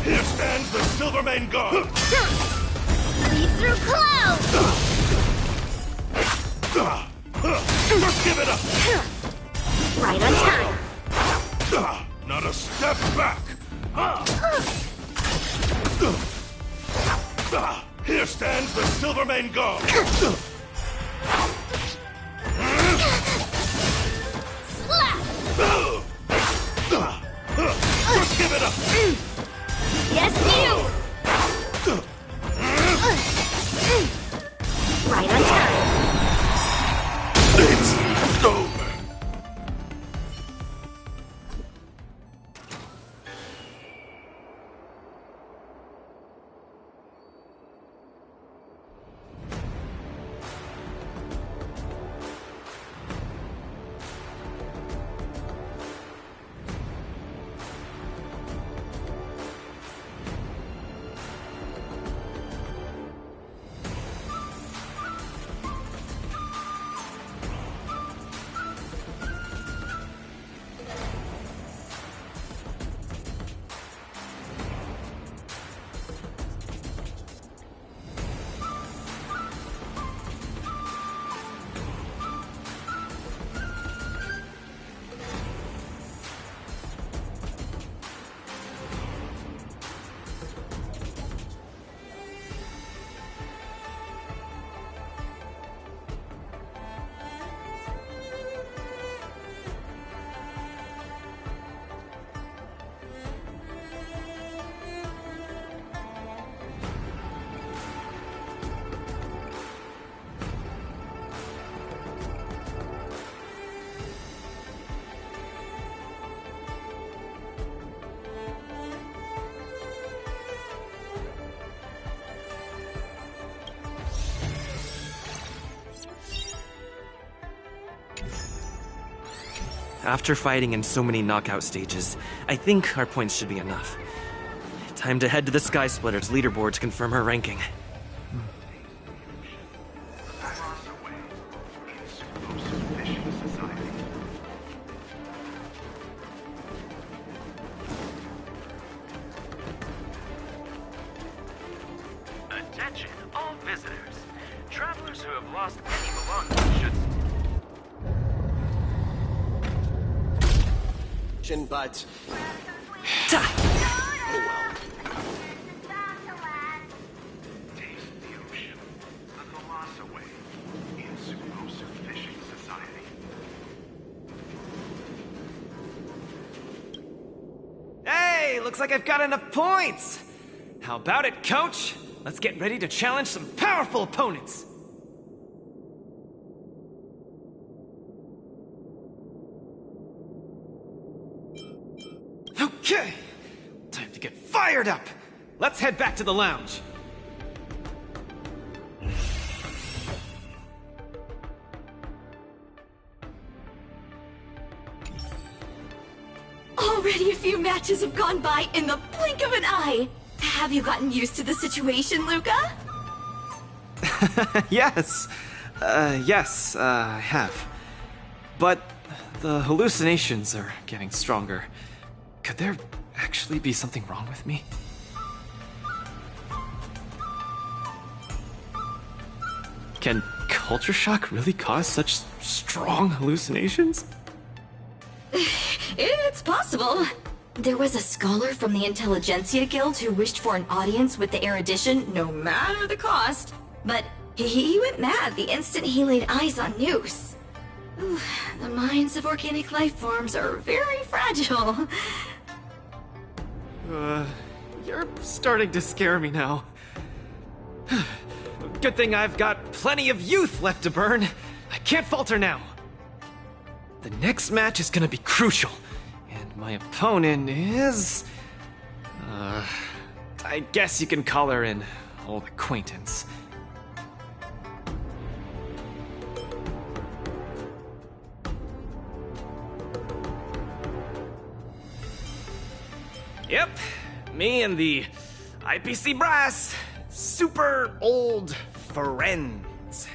Here stands the Silvermane God! Lead through clouds! Just give it up! Right on time. Not a step back! Here stands the Silvermane God! Slap! Just give it up! Yes, you! Right on time. It's over. After fighting in so many knockout stages, I think our points should be enough. Time to head to the Sky Splitter's leaderboard to confirm her ranking. Attention, all visitors. Travelers who have lost any belongings should... But... Ta! Oh well. Taste the ocean. The Colossae, Explosive Fishing Society. looks like I've got enough points! How about it, coach? Let's get ready to challenge some powerful opponents! Okay! Time to get fired up! Let's head back to the lounge. Already a few matches have gone by in the blink of an eye. Have you gotten used to the situation, Luca? Yes. Yes, I have. But the hallucinations are getting stronger. Could there actually be something wrong with me? Can culture shock really cause such strong hallucinations? It's possible. There was a scholar from the Intelligentsia Guild who wished for an audience with the erudition, no matter the cost. But he went mad the instant he laid eyes on Noose. Ooh, the minds of organic life forms are very fragile. You're starting to scare me now. Good thing I've got plenty of youth left to burn. I can't falter now. The next match is gonna be crucial, and my opponent is... I guess you can call her an old acquaintance. Yep, me and the IPC brass, super old friends.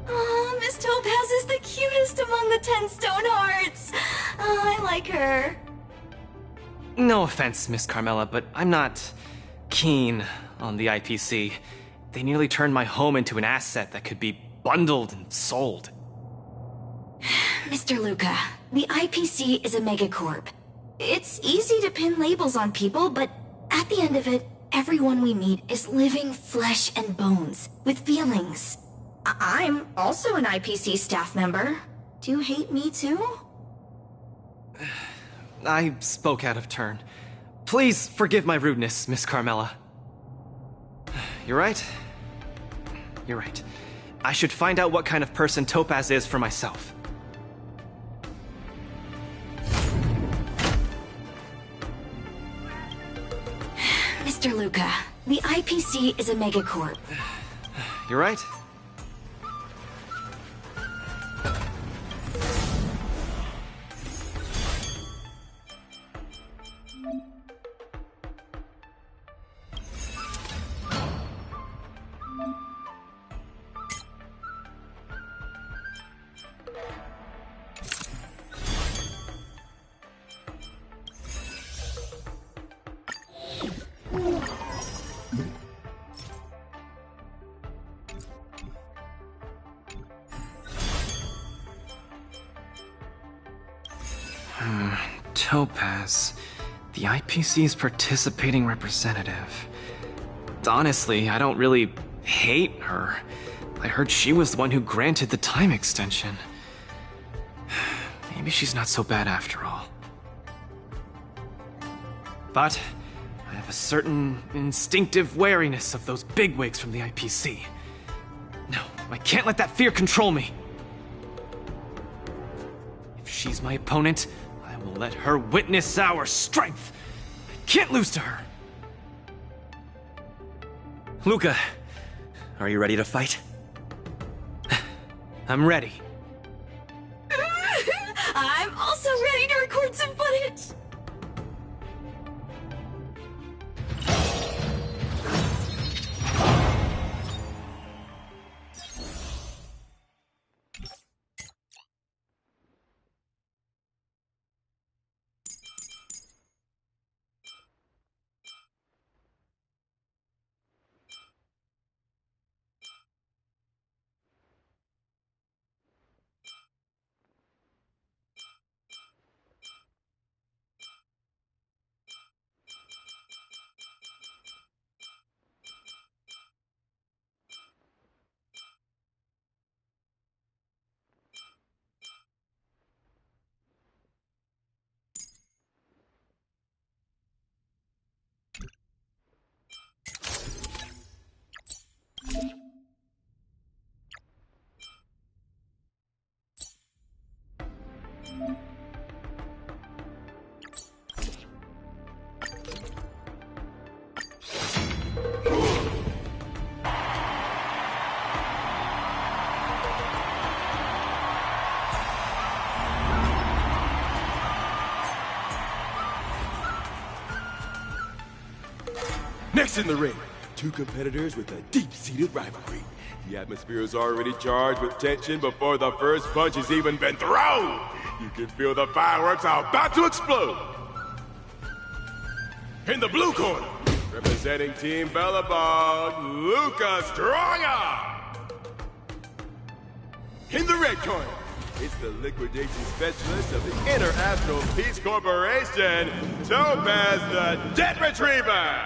Oh, Miss Topaz is the cutest among the 10 stone hearts. Oh, I like her. No offense, Miss Carmela, but I'm not keen on the IPC. They nearly turned my home into an asset that could be bundled and sold. Mr. Luca, the IPC is a megacorp. It's easy to pin labels on people, but at the end of it, everyone we meet is living flesh and bones, with feelings. I'm also an IPC staff member. Do you hate me too? I spoke out of turn. Please forgive my rudeness, Miss Carmela. You're right. You're right. I should find out what kind of person Topaz is for myself. Mr. Luca, the IPC is a megacorp. You're right. Topaz, the IPC's participating representative. Honestly, I don't really hate her. I heard she was the one who granted the time extension. Maybe she's not so bad after all. But I have a certain instinctive wariness of those bigwigs from the IPC. No, I can't let that fear control me. If she's my opponent, I will let her witness our strength. I can't lose to her. Luca, are you ready to fight? I'm ready. I'm also ready to record some footage. Next in the ring, two competitors with a deep-seated rivalry. The atmosphere is already charged with tension before the first punch has even been thrown. You can feel the fireworks are about to explode. In the blue corner, representing Team Bellabog, Luca Stronga. In the red corner, it's the liquidation specialist of the Interastral Peace Corporation, Topaz the Debt Retriever.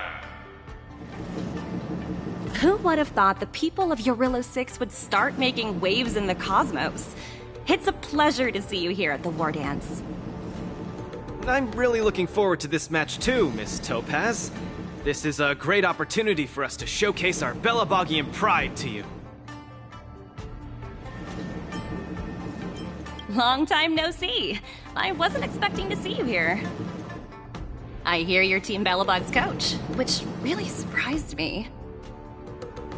Who would have thought the people of Eurillo 6 would start making waves in the cosmos? It's a pleasure to see you here at the Wardance. I'm really looking forward to this match too, Miss Topaz. This is a great opportunity for us to showcase our Bellabogian pride to you. Long time no see. I wasn't expecting to see you here. I hear you're Team Bellabog's coach, which really surprised me.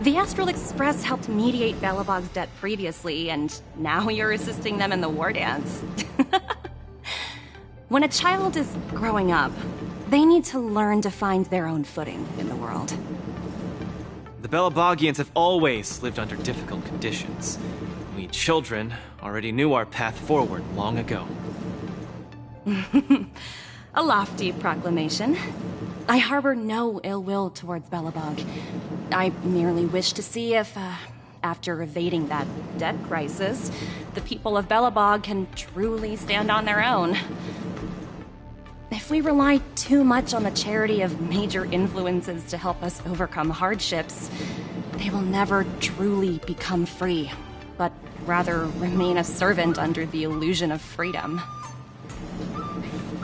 The Astral Express helped mediate Bellabog's debt previously, and now you're assisting them in the Wardance. When a child is growing up, they need to learn to find their own footing in the world. The Bellabogians have always lived under difficult conditions. We children already knew our path forward long ago. A lofty proclamation. I harbor no ill will towards Bellabog. I merely wish to see if, after evading that debt crisis, the people of Bellabog can truly stand on their own. If we rely too much on the charity of major influences to help us overcome hardships, they will never truly become free, but rather remain a servant under the illusion of freedom.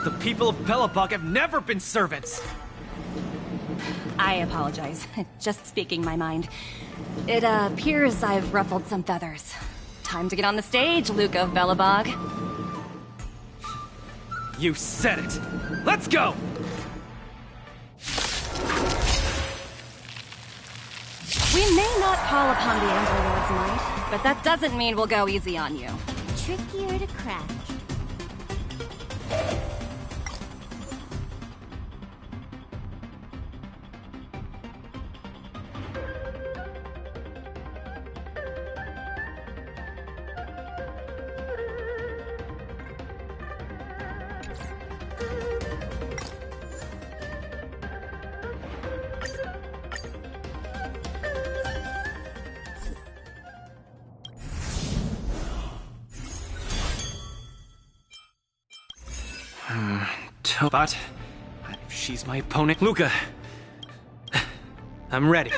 The people of Bellabog have never been servants! I apologize. Just speaking my mind. It appears I've ruffled some feathers. Time to get on the stage, Luca of Bellabog. You said it! Let's go! We may not call upon the Amber Lord's might, but that doesn't mean we'll go easy on you. Trickier to crack. But if she's my opponent, Luca, I'm ready.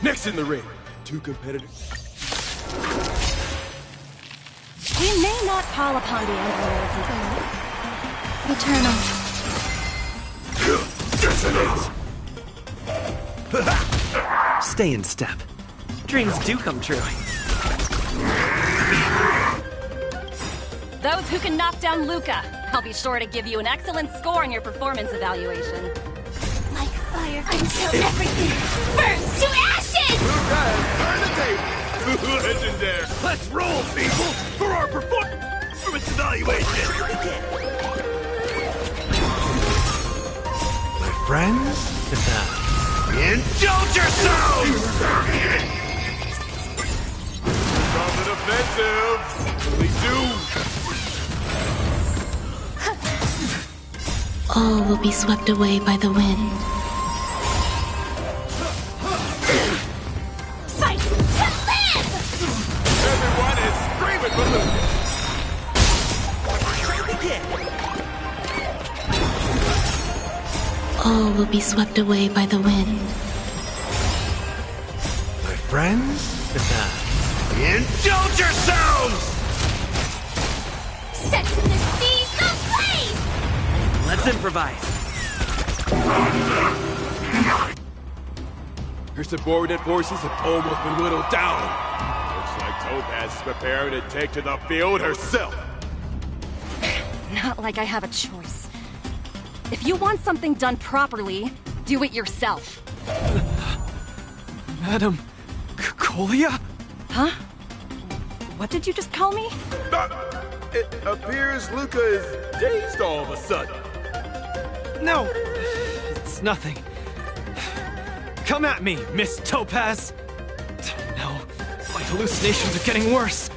Next in the ring, two competitors. We may not call upon the Amber Lord's Eternal. Stay in step. Dreams do come true. Those who can knock down Luca, I'll be sure to give you an excellent score in your performance evaluation. Like fire until everything burns to ashes! Turn the table! Legendary! Let's roll, people, for our performance evaluation! My friends? Indulge yourselves! On the defensive! Please do! All will be swept away by the wind. all will be swept away by the wind. My friends? Indulge yourselves! Set the seas ablaze! Let's improvise. Her subordinate forces have almost been whittled down. Looks like Topaz is preparing to take to the field herself. Not like I have a choice. If you want something done properly, do it yourself. Madam Colia? Huh? What did you just call me? It appears Luca is dazed all of a sudden. No, it's nothing. Come at me, Miss Topaz! No, my hallucinations are getting worse.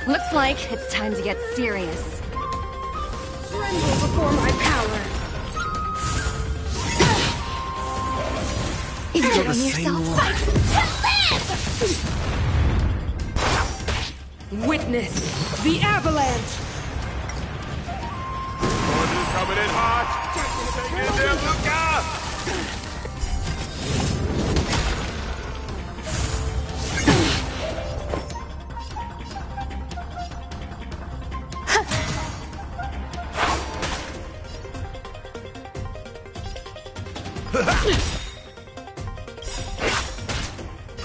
Looks like it's time to get serious. Tremble before my power. Enjoying yourself? Witness the avalanche. Order's coming in hot. Take it there, Luca!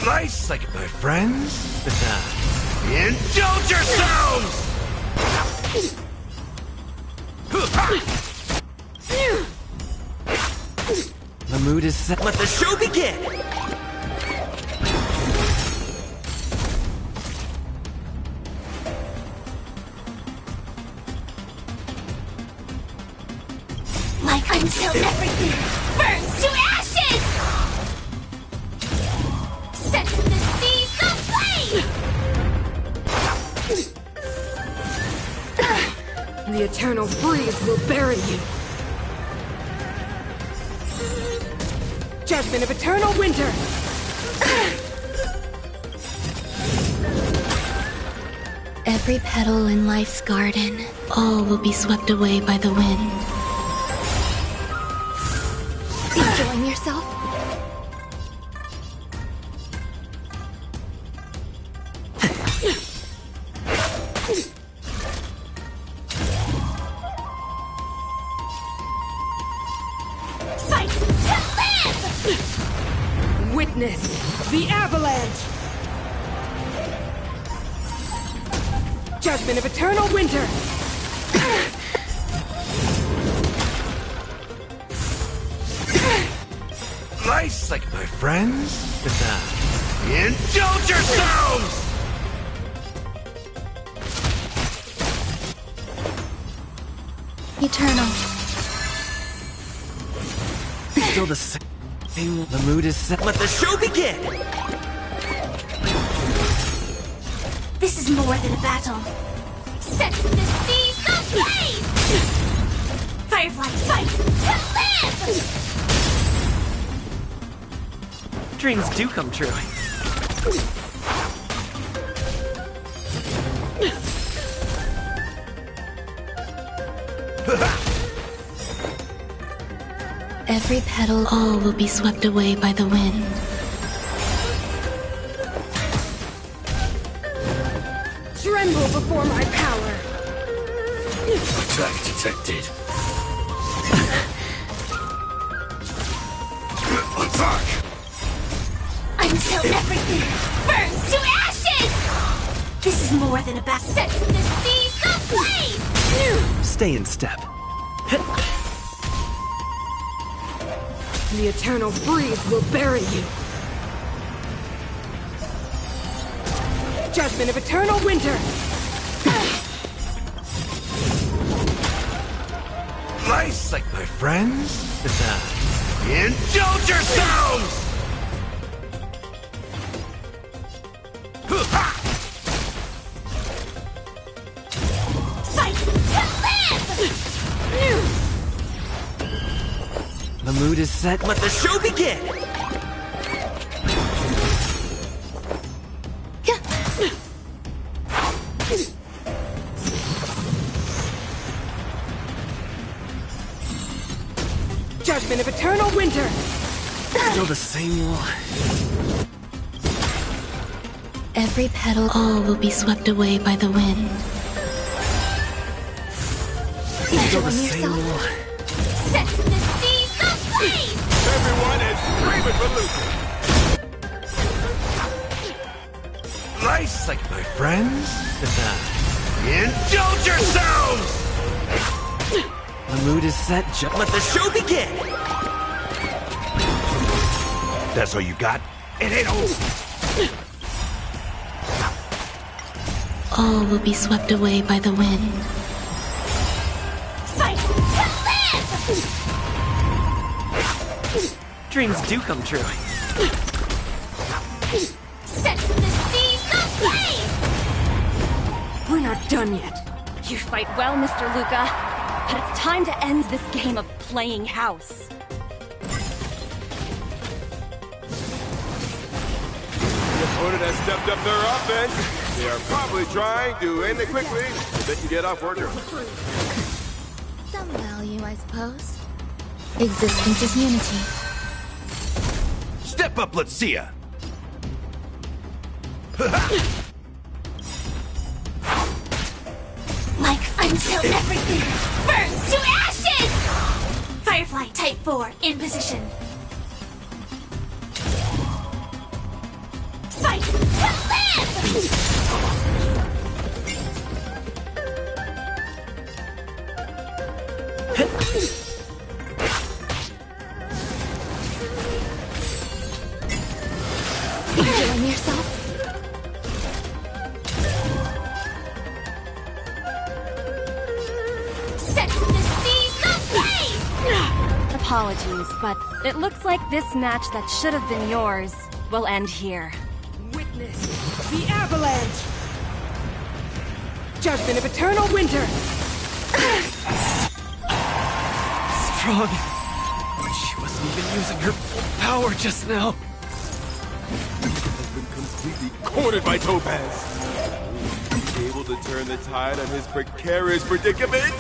Nice, like my friends. Indulge yourselves! The mood is set. Let the show begin! Like until everything burns to ashes! Set the seas ablaze! The eternal breeze will bury you. Jasmine of eternal winter. Every petal in life's garden, all will be swept away by the wind. Enjoying yourself? Fight to live! Witness the avalanche. Jasmine of eternal winter. Nice, like my friends. Indulge yourselves! Eternal. Still the same. The mood is set. Let the show begin! This is more than a battle. Set the seas ablaze! Firefly, fight to live! Dreams do come true. Every petal, all will be swept away by the wind. Tremble before my power. Attack detected. Attack! Until everything burns to ashes! This is more than a battle. Set the seas ablaze! Stay in step. The eternal breeze will bury you. Jasmine of eternal winter. Nice, like my friends. Indulge yourselves! Fight to live! The mood is set. Let the show begin! Judgment of eternal winter! Still the same old... Every petal, all will be swept away by the wind. Still the same old... Set the seas ablaze! Everyone is screaming for Lucas! Nice, like my friends. Indulge yourselves! The mood is set, just let the show begin! That's all you got? It ain't over. All will be swept away by the wind. Fight to live! Dreams do come true. Set the seas ablaze! We're not done yet. You fight well, Mr. Luca, but it's time to end this game of playing house. The opponent has stepped up their offense. They are probably trying to end it quickly so they can get off work early. Some value, I suppose. Existence is unity. Step up, let's see ya. Like until everything burns to ashes! Firefly Type 4 in position. Fight to live! Enjoying yourself? Set the seas ablaze! Apologies, but it looks like this match that should have been yours will end here. Witness the avalanche! Judgment of eternal winter! Strong. She wasn't even using her full power just now. Has been completely cornered by Topaz. Is he able to turn the tide on his precarious predicament?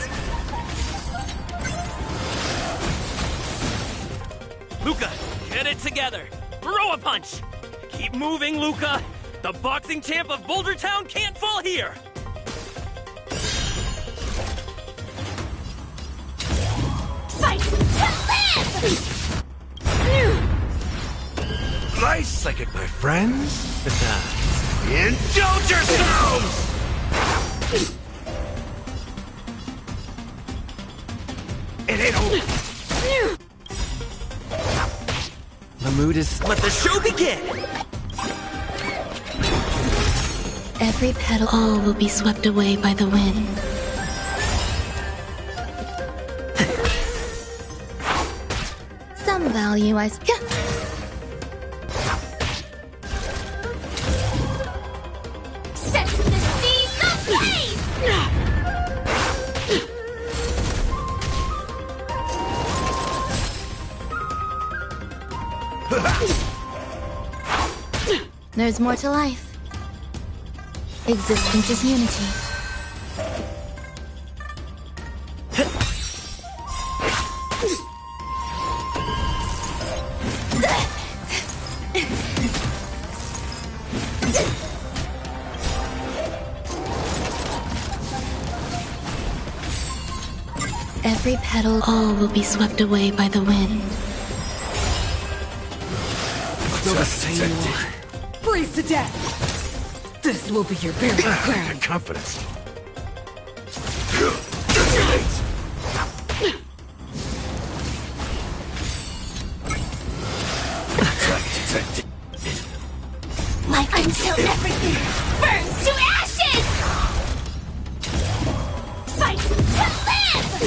Luca, get it together. Throw a punch. Keep moving, Luca. The boxing champ of Boulder Town can't fall here. Fight to live! Nice, like it, my friends. Indulge yourselves! It ain't over. The mood is... Let the show begin! Every petal, all will be swept away by the wind. Some value, I suppose. Set the seas ablaze! There's more to life. Existence is unity. Every petal, all will be swept away by the wind. Still the same old... Freeze to death! This will be your very crown. Confidence. Like until everything burns to ashes! Fight to live!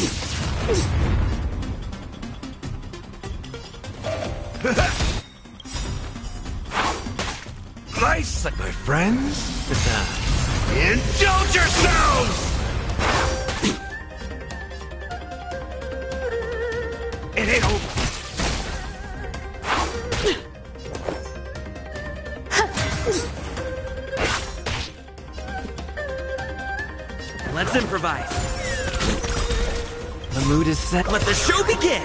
Nice, like my friends. Indulge yourselves! It ain't over. Let's improvise. The mood is set. Let the show begin!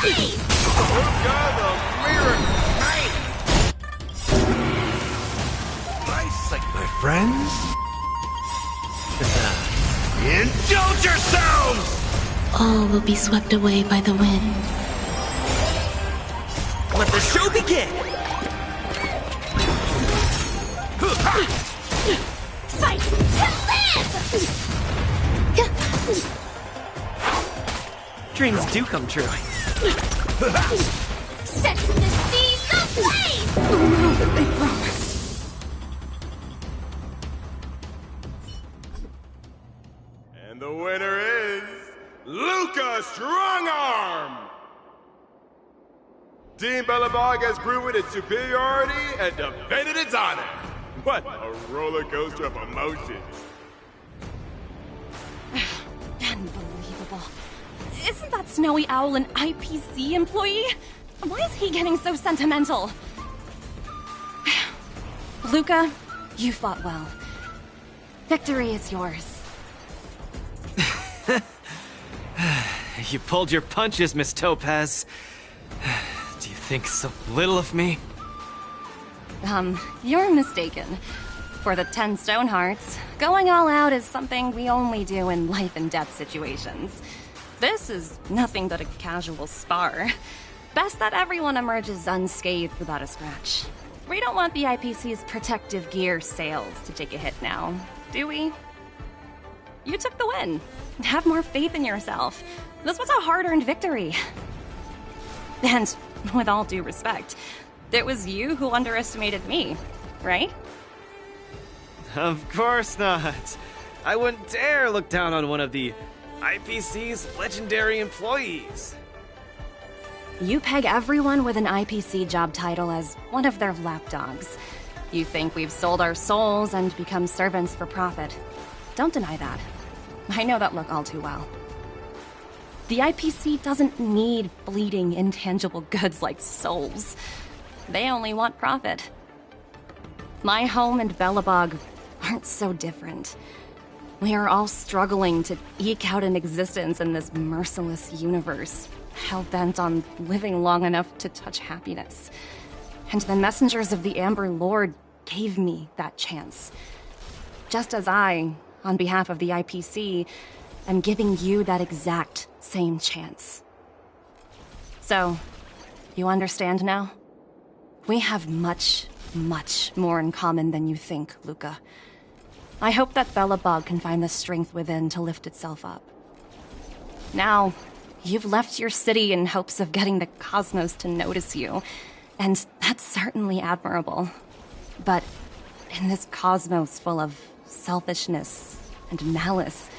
face! Luca, the miracle man! My sight, my friends. Indulge yourselves! All will be swept away by the wind. Let the show begin! Fight to live! Dreams do come true. Set the seas ablaze! They promised. And the winner is Luca Strongarm! Team Belobog has proven its superiority and defended its honor. What a roller coaster of emotions. Unbelievable. Isn't that Snowy Owl an IPC employee? Why is he getting so sentimental? Luca, you fought well. Victory is yours. You pulled your punches, Miss Topaz. Do you think so little of me? You're mistaken. For the 10 stone hearts, going all out is something we only do in life and death situations. This is nothing but a casual spar. Best that everyone emerges unscathed without a scratch. We don't want the IPC's protective gear sales to take a hit now, do we? You took the win. Have more faith in yourself. This was a hard-earned victory. And, with all due respect, it was you who underestimated me, right? Of course not. I wouldn't dare look down on one of the IPC's legendary employees. You peg everyone with an IPC job title as one of their lapdogs. You think we've sold our souls and become servants for profit. Don't deny that. I know that look all too well. The IPC doesn't need fleeting, intangible goods like souls. They only want profit. My home and Belobog aren't so different. We are all struggling to eke out an existence in this merciless universe, hell-bent on living long enough to touch happiness. And the messengers of the Amber Lord gave me that chance. Just as I, on behalf of the IPC, am giving you that exact same chance. So, you understand now? We have much, much more in common than you think, Luca. I hope that Belobog can find the strength within to lift itself up. Now, you've left your city in hopes of getting the cosmos to notice you, and that's certainly admirable. But in this cosmos full of selfishness and malice,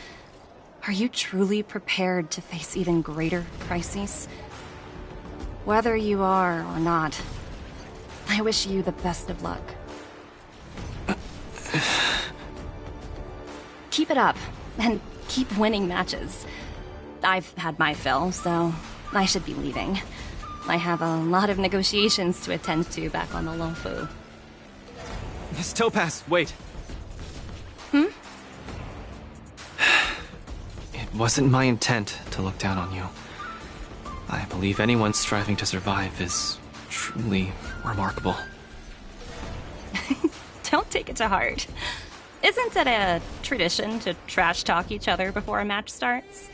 are you truly prepared to face even greater crises? Whether you are or not, I wish you the best of luck. Keep it up, and keep winning matches. I've had my fill, so I should be leaving. I have a lot of negotiations to attend to back on the Lofu. Miss Topaz, wait. Hmm? It wasn't my intent to look down on you. I believe anyone striving to survive is truly remarkable. Don't take it to heart. Isn't it a tradition to trash talk each other before a match starts?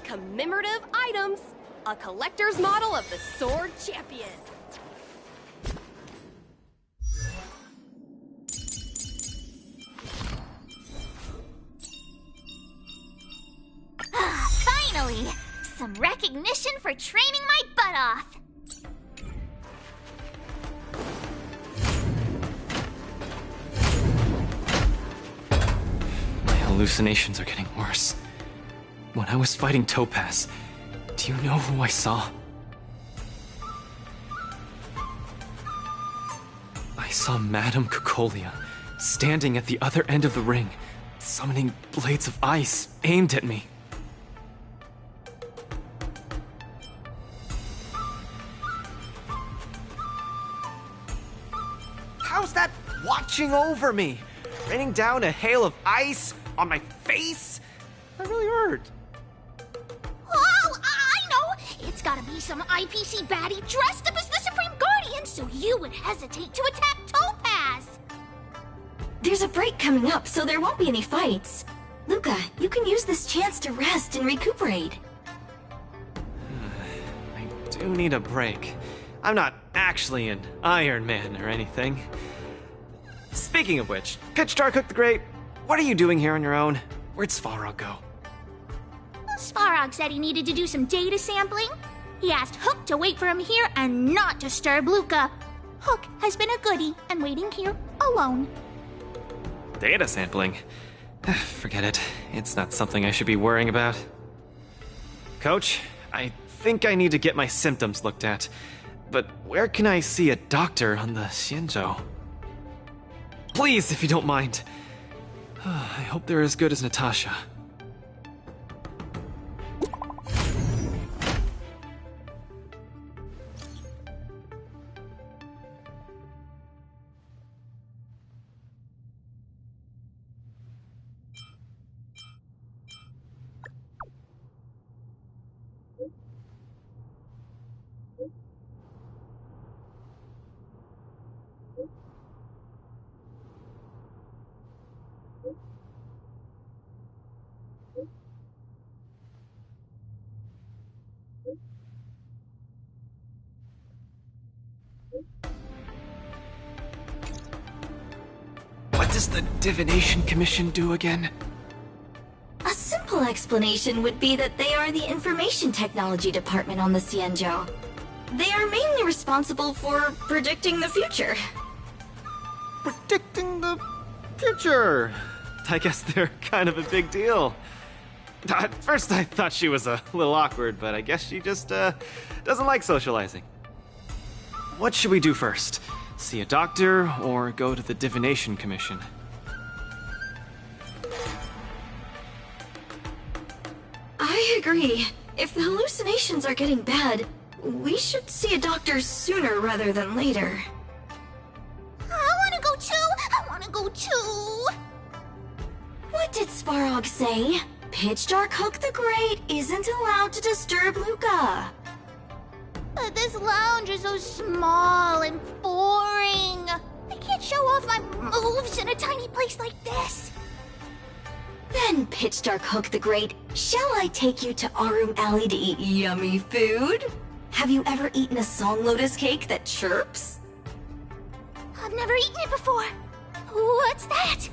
commemorative items. A collector's model of the Sword Champion. Finally! Some recognition for training my butt off! My hallucinations are getting worse. When I was fighting Topaz, do you know who I saw? I saw Madame Cocolia standing at the other end of the ring, summoning blades of ice aimed at me. How's that watching over me? Raining down a hail of ice on my face? That really hurt. Oh, I know! It's gotta be some IPC baddie dressed up as the Supreme Guardian so you would hesitate to attack Topaz! There's a break coming up, so there won't be any fights. Luca, you can use this chance to rest and recuperate. I do need a break. I'm not actually an Iron Man or anything. Speaking of which, Pitch Dark Hook the Great, what are you doing here on your own? Where'd Svarog go? Svarog said he needed to do some data sampling. He asked Hook to wait for him here and not disturb Luca. Hook has been a goodie and waiting here alone. Data sampling? Forget it. It's not something I should be worrying about. Coach, I think I need to get my symptoms looked at. But where can I see a doctor on the Xianzhou? Please, if you don't mind. I hope they're as good as Natasha. What does the Divination Commission do again? A simple explanation would be that they are the Information Technology Department on the Xianzhou. They are mainly responsible for predicting the future. Predicting the future? I guess they're kind of a big deal. At first I thought she was a little awkward, but I guess she just doesn't like socializing. What should we do first? See a doctor or go to the Divination Commission? I agree. If the hallucinations are getting bad, we should see a doctor sooner rather than later. I wanna go too! What did Svarog say? Pitch Dark Hook the Great isn't allowed to disturb Luca. But this lounge is so small and boring. I can't show off my moves in a tiny place like this. Then, Pitch Dark Hook the Great, shall I take you to Arum Alley to eat yummy food? Have you ever eaten a song lotus cake that chirps? I've never eaten it before. What's that?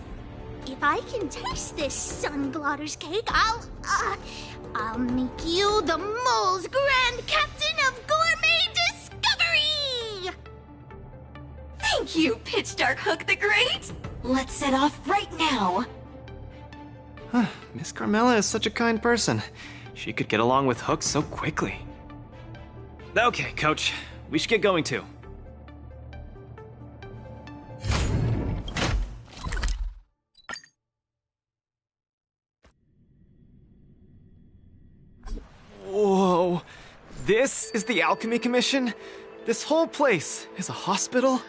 If I can taste this sun glotter's cake, I'll make you the mole's grand captain of gourmet discovery! Thank you, Pitch Dark Hook the Great! Let's set off right now. Miss Carmela is such a kind person. She could get along with Hook so quickly. Okay, Coach. We should get going too. Whoa. This is the Alchemy Commission? This whole place is a hospital?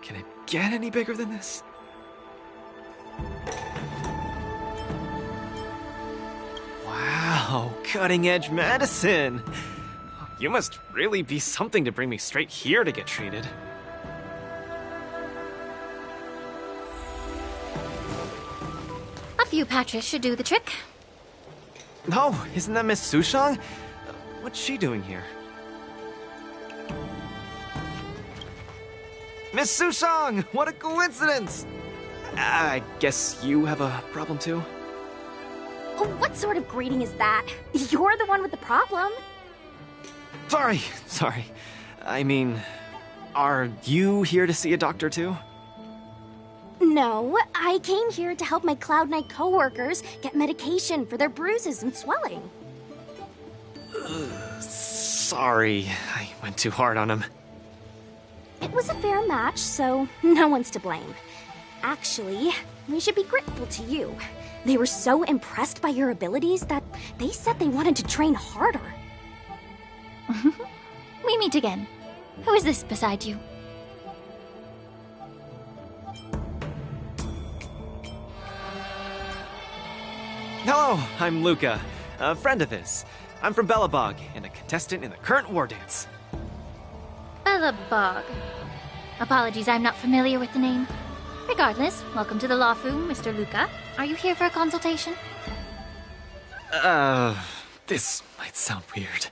Can it get any bigger than this? Wow, cutting-edge medicine! You must really be something to bring me straight here to get treated. A few patches should do the trick. No, isn't that Miss Sushang? What's she doing here? Miss Sushang! What a coincidence! I guess you have a problem too? What sort of greeting is that? You're the one with the problem. Sorry. I mean, are you here to see a doctor too? No, I came here to help my Cloud Knight coworkers get medication for their bruises and swelling. Sorry, I went too hard on him. It was a fair match, so no one's to blame. Actually, we should be grateful to you. They were so impressed by your abilities that they said they wanted to train harder. We meet again. Who is this beside you? Hello, I'm Luca, a friend of his. I'm from Belobog, and a contestant in the current war dance. Belobog. Apologies, I'm not familiar with the name. Regardless, welcome to the Lawfu, Mr. Luca. Are you here for a consultation? This might sound weird.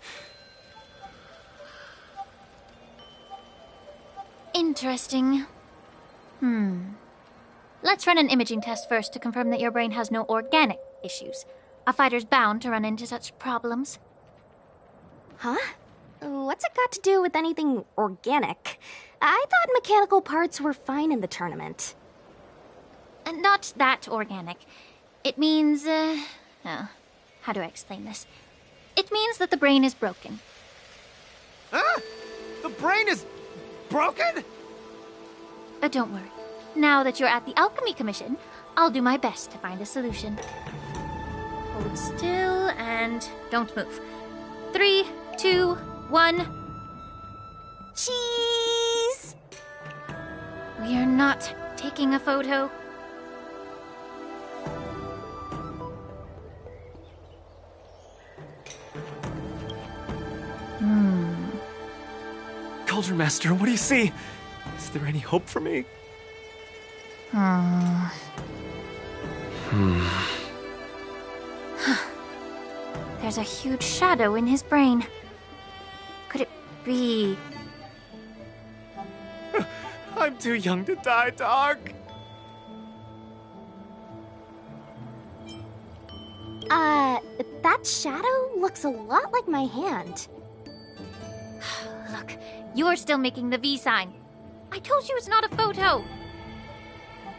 Interesting. Let's run an imaging test first to confirm that your brain has no organic issues. A fighter's bound to run into such problems. Huh? What's it got to do with anything organic? I thought mechanical parts were fine in the tournament. Not that organic. It means, how do I explain this? It means that the brain is broken. The brain is broken? Don't worry. Now that you're at the Alchemy Commission, I'll do my best to find a solution. Hold still and don't move. 3, 2, 1. Cheese! We are not taking a photo. Cauldron Master, what do you see? Is there any hope for me? There's a huge shadow in his brain. Could it be... I'm too young to die, Doc. That shadow looks a lot like my hand. Look, you're still making the V sign. I told you it's not a photo.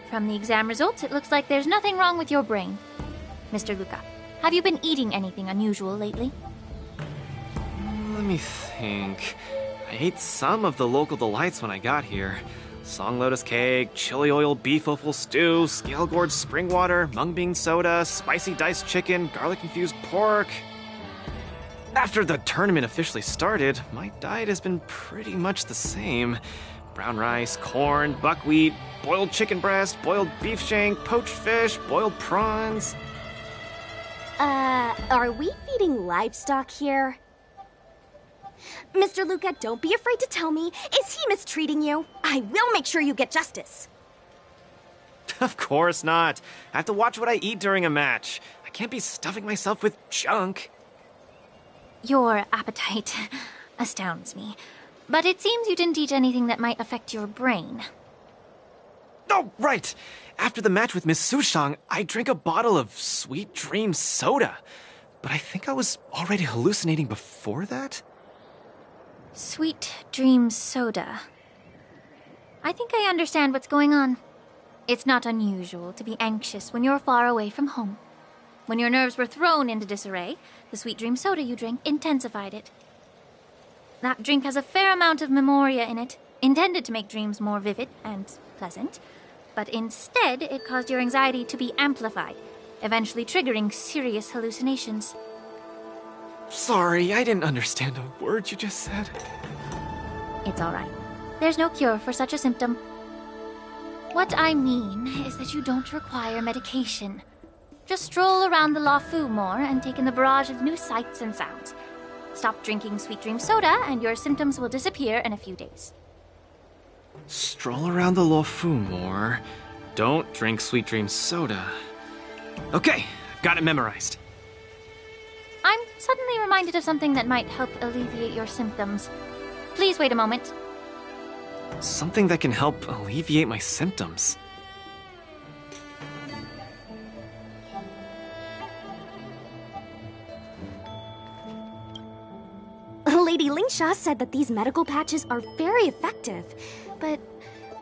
From the exam results, it looks like there's nothing wrong with your brain. Mr. Luca, have you been eating anything unusual lately? Let me think. I ate some of the local delights when I got here. Song lotus cake, chili oil beef offal stew, scale gourd spring water, mung bean soda, spicy diced chicken, garlic infused pork. After the tournament officially started, my diet has been pretty much the same. Brown rice, corn, buckwheat, boiled chicken breast, boiled beef shank, poached fish, boiled prawns. Are we feeding livestock here? Mr. Luca, don't be afraid to tell me. Is he mistreating you? I will make sure you get justice. Of course not. I have to watch what I eat during a match. I can't be stuffing myself with junk. Your appetite astounds me. But it seems you didn't eat anything that might affect your brain. Oh, right! After the match with Miss Sushang, I drank a bottle of Sweet Dream soda. But I think I was already hallucinating before that? Sweet Dream soda. I think I understand what's going on. It's not unusual to be anxious when you're far away from home. When your nerves were thrown into disarray, the Sweet Dream soda you drank intensified it. That drink has a fair amount of memoria in it, intended to make dreams more vivid and pleasant, but instead it caused your anxiety to be amplified, eventually triggering serious hallucinations. Sorry, I didn't understand a word you just said. It's all right. There's no cure for such a symptom. What I mean is that you don't require medication. Just stroll around the Lawfu more and take in the barrage of new sights and sounds. Stop drinking Sweet Dream soda and your symptoms will disappear in a few days. Stroll around the Lawfu more. Don't drink Sweet Dream soda. Okay, I've got it memorized. reminded of something that might help alleviate your symptoms. Please wait a moment. Something that can help alleviate my symptoms. Lady Lingsha said that these medical patches are very effective, but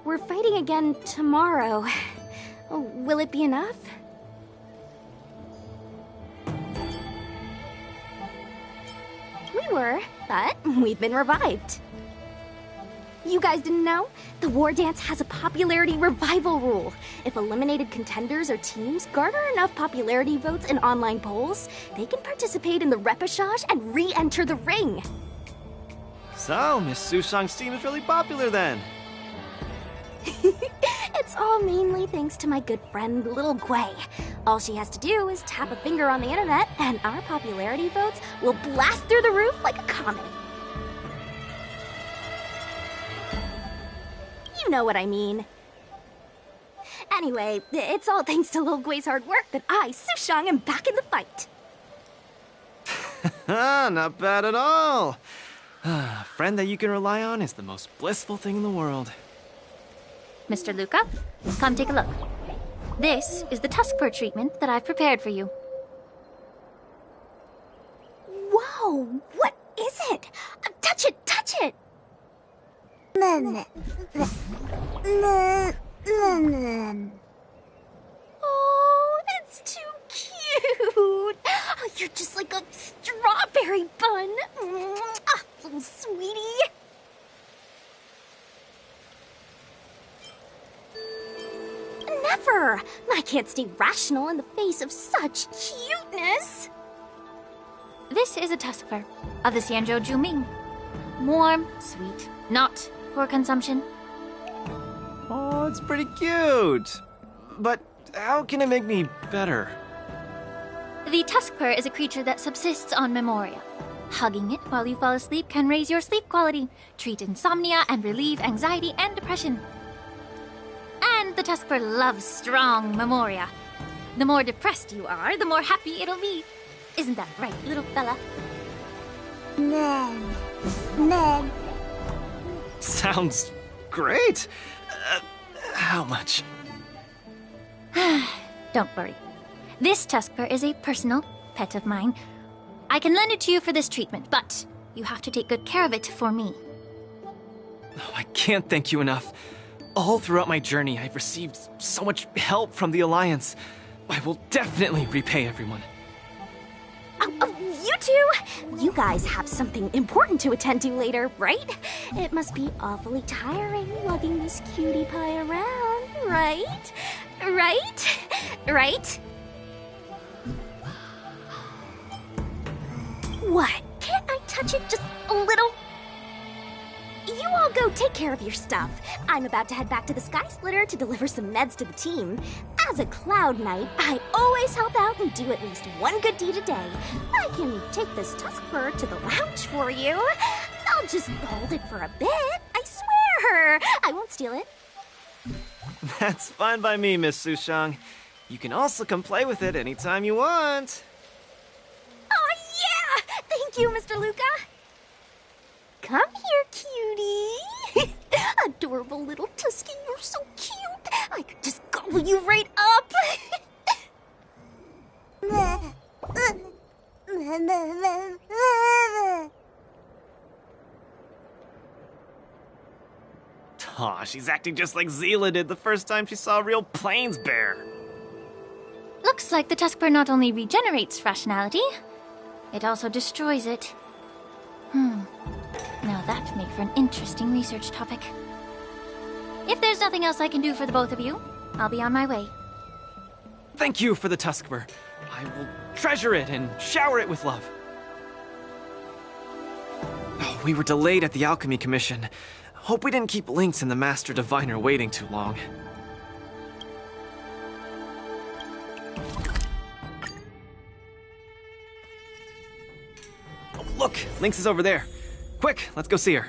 we're fighting again tomorrow. Will it be enough? We were, but we've been revived. You guys didn't know? The War Dance has a popularity revival rule. If eliminated contenders or teams garner enough popularity votes in online polls, they can participate in the repechage and re-enter the ring. So, Miss Sushang's team is really popular then. It's all mainly thanks to my good friend, Little Gwei. All she has to do is tap a finger on the internet, and our popularity votes will blast through the roof like a comet. You know what I mean. Anyway, it's all thanks to Little Gwei's hard work that I, Sushang, am back in the fight. Not bad at all. A friend that you can rely on is the most blissful thing in the world. Mr. Luca, come take a look. This is the Tuskper treatment that I've prepared for you. Whoa, what is it? Touch it, touch it! Oh, it's too cute! Oh, you're just like a strawberry bun! Ah, little sweetie! Never! I can't stay rational in the face of such cuteness! This is a Tuskper of the Xianzhou Juming. Warm, sweet, not for consumption. Oh, it's pretty cute. But how can it make me better? The Tuskper is a creature that subsists on memoria. Hugging it while you fall asleep can raise your sleep quality, treat insomnia, and relieve anxiety and depression. And the Tuskper loves strong memoria. The more depressed you are, the more happy it'll be. Isn't that right, little fella? Ned. Sounds great. How much? Don't worry. This Tuskper is a personal pet of mine. I can lend it to you for this treatment, but you have to take good care of it for me. Oh, I can't thank you enough. All throughout my journey, I've received so much help from the Alliance. I will definitely repay everyone. You two! You guys have something important to attend to later, right? It must be awfully tiring lugging this cutie pie around, right? Right? What? Can't I touch it just a little? You all go take care of your stuff. I'm about to head back to the Sky Splitter to deliver some meds to the team. As a Cloud Knight, I always help out and do at least one good deed a day. I can take this Tuskper to the lounge for you. I'll just hold it for a bit. I swear. I won't steal it. That's fine by me, Miss Sushang. You can also come play with it anytime you want. Oh, yeah! Thank you, Mr. Luca. Come here, cutie. Adorable little Tusky, you're so cute. I could just gobble you right up. Aw, she's acting just like Zila did the first time she saw a real plains bear. Looks like the Tuskper not only regenerates rationality, it also destroys it. Now that make for an interesting research topic. If there's nothing else I can do for the both of you, I'll be on my way. Thank you for the Tuskper. I will treasure it and shower it with love. Oh, we were delayed at the Alchemy Commission. Hope we didn't keep Lynx and the Master Diviner waiting too long. Oh, look! Lynx is over there. Quick, let's go see her.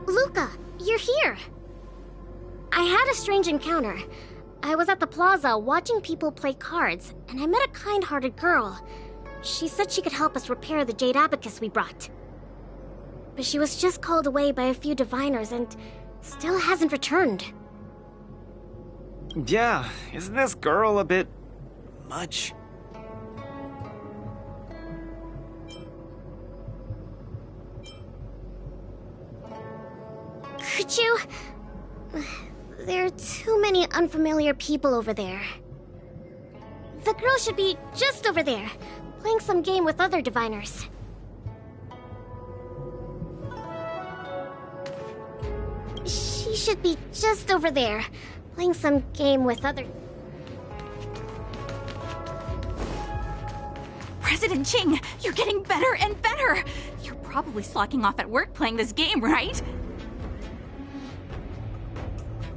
Luca, you're here. I had a strange encounter. I was at the plaza watching people play cards, and I met a kind-hearted girl. She said she could help us repair the jade abacus we brought. But she was just called away by a few diviners and still hasn't returned. Yeah, isn't this girl a bit much? Could you... There are too many unfamiliar people over there. The girl should be just over there, playing some game with other diviners. She should be just over there, playing some game with other... President Ching, you're getting better and better! You're probably slacking off at work playing this game, right?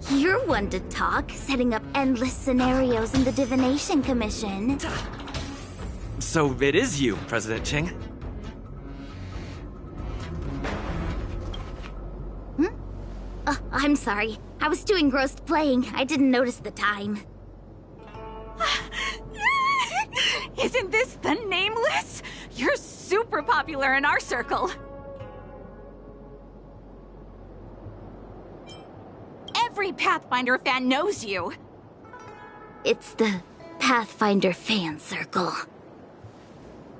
You're one to talk, setting up endless scenarios in the Divination Commission. So it is you, President Ching. I'm sorry. I was too engrossed playing. I didn't notice the time. Isn't this the Nameless? You're super popular in our circle. Every Pathfinder fan knows you. It's the Pathfinder fan circle.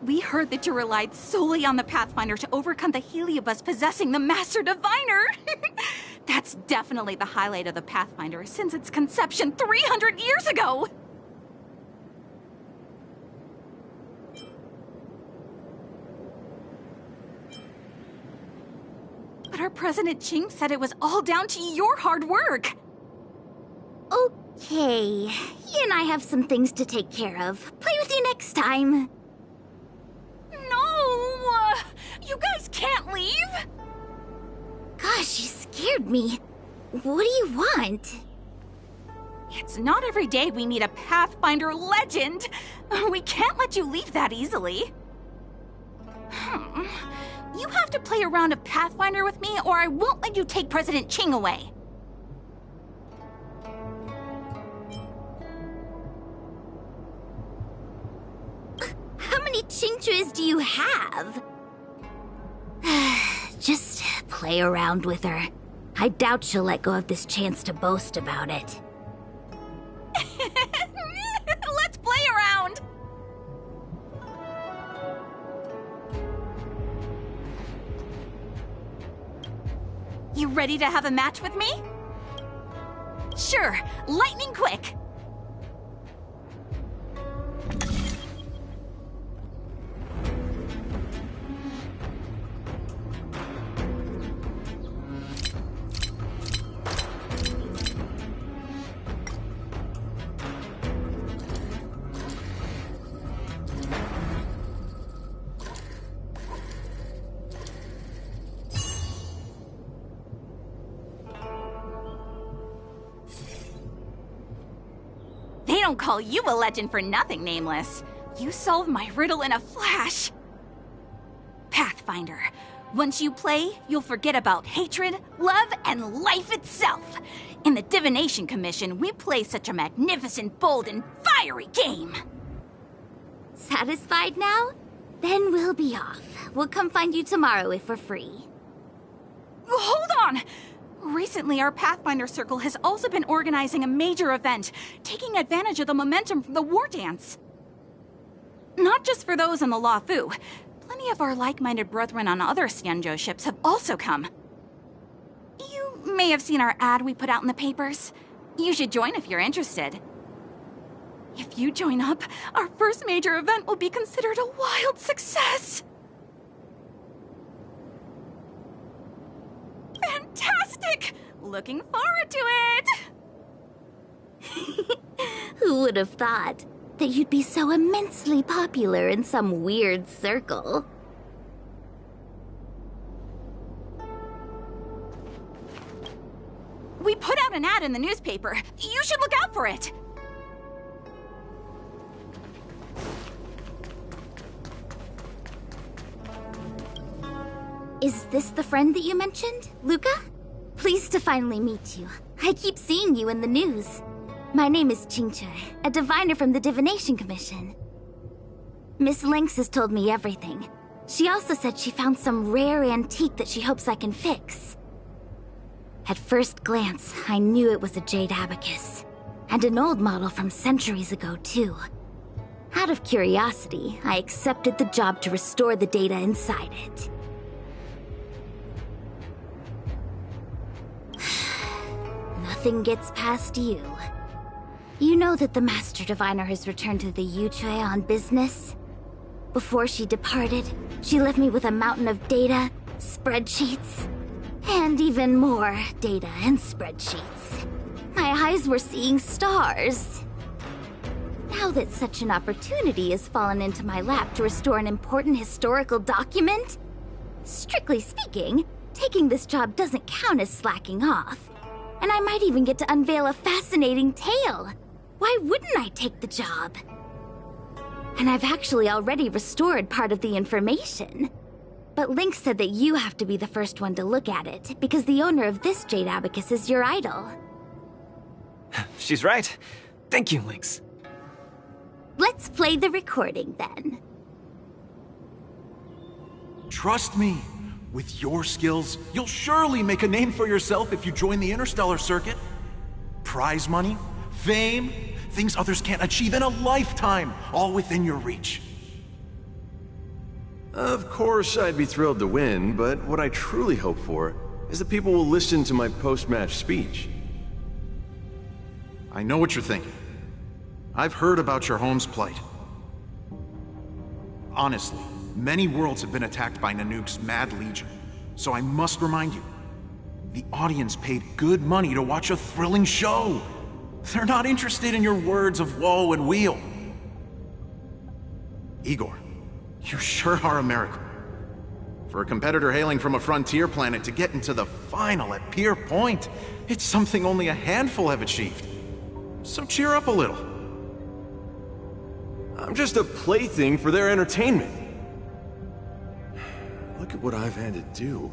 We heard that you relied solely on the Pathfinder to overcome the Heliobus possessing the Master Diviner. That's definitely the highlight of the Pathfinder since its conception 300 years ago. But our President Ching said it was all down to your hard work. Okay, he and I have some things to take care of. Play with you next time. No! You guys can't leave! Gosh, you scared me. What do you want? It's not every day we meet a Pathfinder legend. We can't let you leave that easily. You have to play a round of Pathfinder with me, or I won't let you take President Ching away. How many Chingtras do you have? Just play around with her. I doubt she'll let go of this chance to boast about it. Let's play around! You ready to have a match with me? Sure, lightning quick! They don't call you a legend for nothing, Nameless. You solved my riddle in a flash. Pathfinder, once you play, you'll forget about hatred, love, and life itself. In the Divination Commission, we play such a magnificent, bold, and fiery game. Satisfied now? Then we'll be off. We'll come find you tomorrow if we're free. Hold on! Recently, our Pathfinder Circle has also been organizing a major event, taking advantage of the momentum from the wardance. Not just for those on the Luofu. Plenty of our like-minded brethren on other Xianzhou ships have also come. You may have seen our ad we put out in the papers. You should join if you're interested. If you join up, our first major event will be considered a wild success. Fantastic! Looking forward to it! Who would have thought that you'd be so immensely popular in some weird circle? We put out an ad in the newspaper. You should look out for it! Is this the friend that you mentioned, Luca? Pleased to finally meet you. I keep seeing you in the news. My name is Qingche, a diviner from the Divination Commission. Miss Lynx has told me everything. She also said she found some rare antique that she hopes I can fix. At first glance, I knew it was a jade abacus. And an old model from centuries ago, too. Out of curiosity, I accepted the job to restore the data inside it. Nothing gets past you. You know that the Master Diviner has returned to the Yuchue on business? Before she departed, she left me with a mountain of data, spreadsheets, and even more data and spreadsheets. My eyes were seeing stars. Now that such an opportunity has fallen into my lap to restore an important historical document, strictly speaking, taking this job doesn't count as slacking off. And I might even get to unveil a fascinating tale. Why wouldn't I take the job? And I've actually already restored part of the information. But Lynx said that you have to be the first one to look at it, because the owner of this jade abacus is your idol. She's right. Thank you, Lynx. Let's play the recording, then. Trust me. With your skills, you'll surely make a name for yourself if you join the interstellar circuit. Prize money, fame, things others can't achieve in a lifetime, all within your reach. Of course, I'd be thrilled to win, but what I truly hope for is that people will listen to my post-match speech. I know what you're thinking. I've heard about your home's plight. Honestly, many worlds have been attacked by Nanook's Mad Legion, so I must remind you, the audience paid good money to watch a thrilling show. They're not interested in your words of woe and weal. Igor, you sure are a miracle. For a competitor hailing from a frontier planet to get into the final at Pier Point, it's something only a handful have achieved. So cheer up a little. I'm just a plaything for their entertainment. Look at what I've had to do.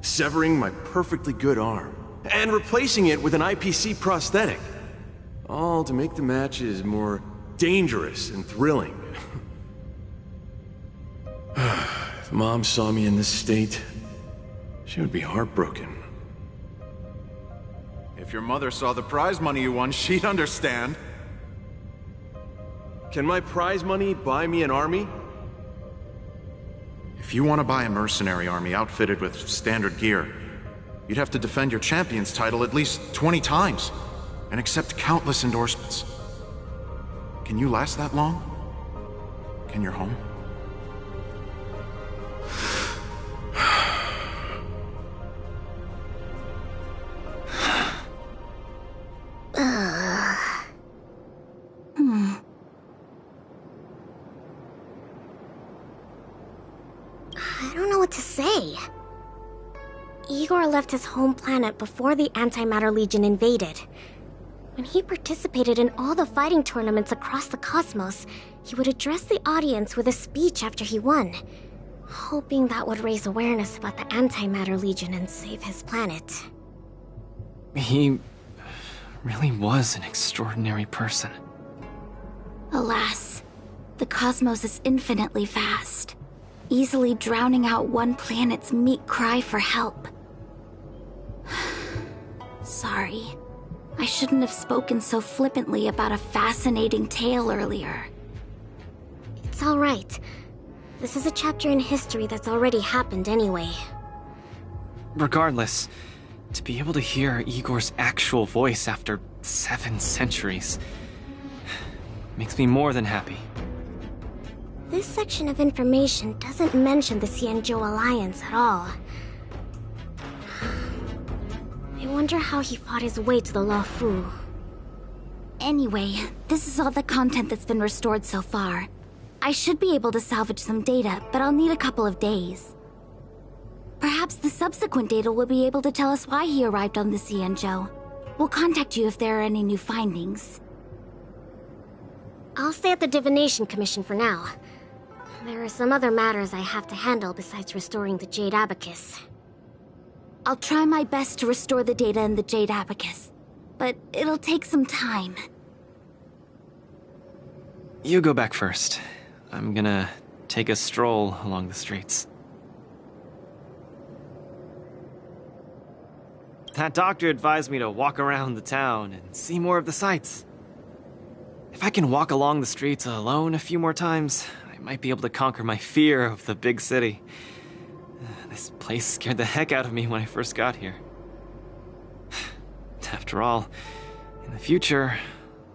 Severing my perfectly good arm, and replacing it with an IPC prosthetic. All to make the matches more dangerous and thrilling. If Mom saw me in this state, she would be heartbroken. If your mother saw the prize money you won, she'd understand. Can my prize money buy me an army? If you want to buy a mercenary army outfitted with standard gear, you'd have to defend your champion's title at least 20 times, and accept countless endorsements. Can you last that long? Can your home? I don't know what to say. Igor left his home planet before the Antimatter Legion invaded. When he participated in all the fighting tournaments across the cosmos, he would address the audience with a speech after he won, hoping that would raise awareness about the Antimatter Legion and save his planet. He really was an extraordinary person. Alas, the cosmos is infinitely vast, easily drowning out one planet's meek cry for help. Sorry. I shouldn't have spoken so flippantly about a fascinating tale earlier. It's alright. This is a chapter in history that's already happened anyway. Regardless, to be able to hear Igor's actual voice after 7 centuries makes me more than happy. This section of information doesn't mention the Xianzhou Alliance at all. I wonder how he fought his way to the Luofu. Anyway, this is all the content that's been restored so far. I should be able to salvage some data, but I'll need a couple of days. Perhaps the subsequent data will be able to tell us why he arrived on the Xianzhou. We'll contact you if there are any new findings. I'll stay at the Divination Commission for now. There are some other matters I have to handle besides restoring the Jade Abacus. I'll try my best to restore the data in the Jade Abacus. but it'll take some time. You go back first. I'm gonna take a stroll along the streets. That doctor advised me to walk around the town and see more of the sights. If I can walk along the streets alone a few more times, I might be able to conquer my fear of the big city. This place scared the heck out of me when I first got here. After all, in the future,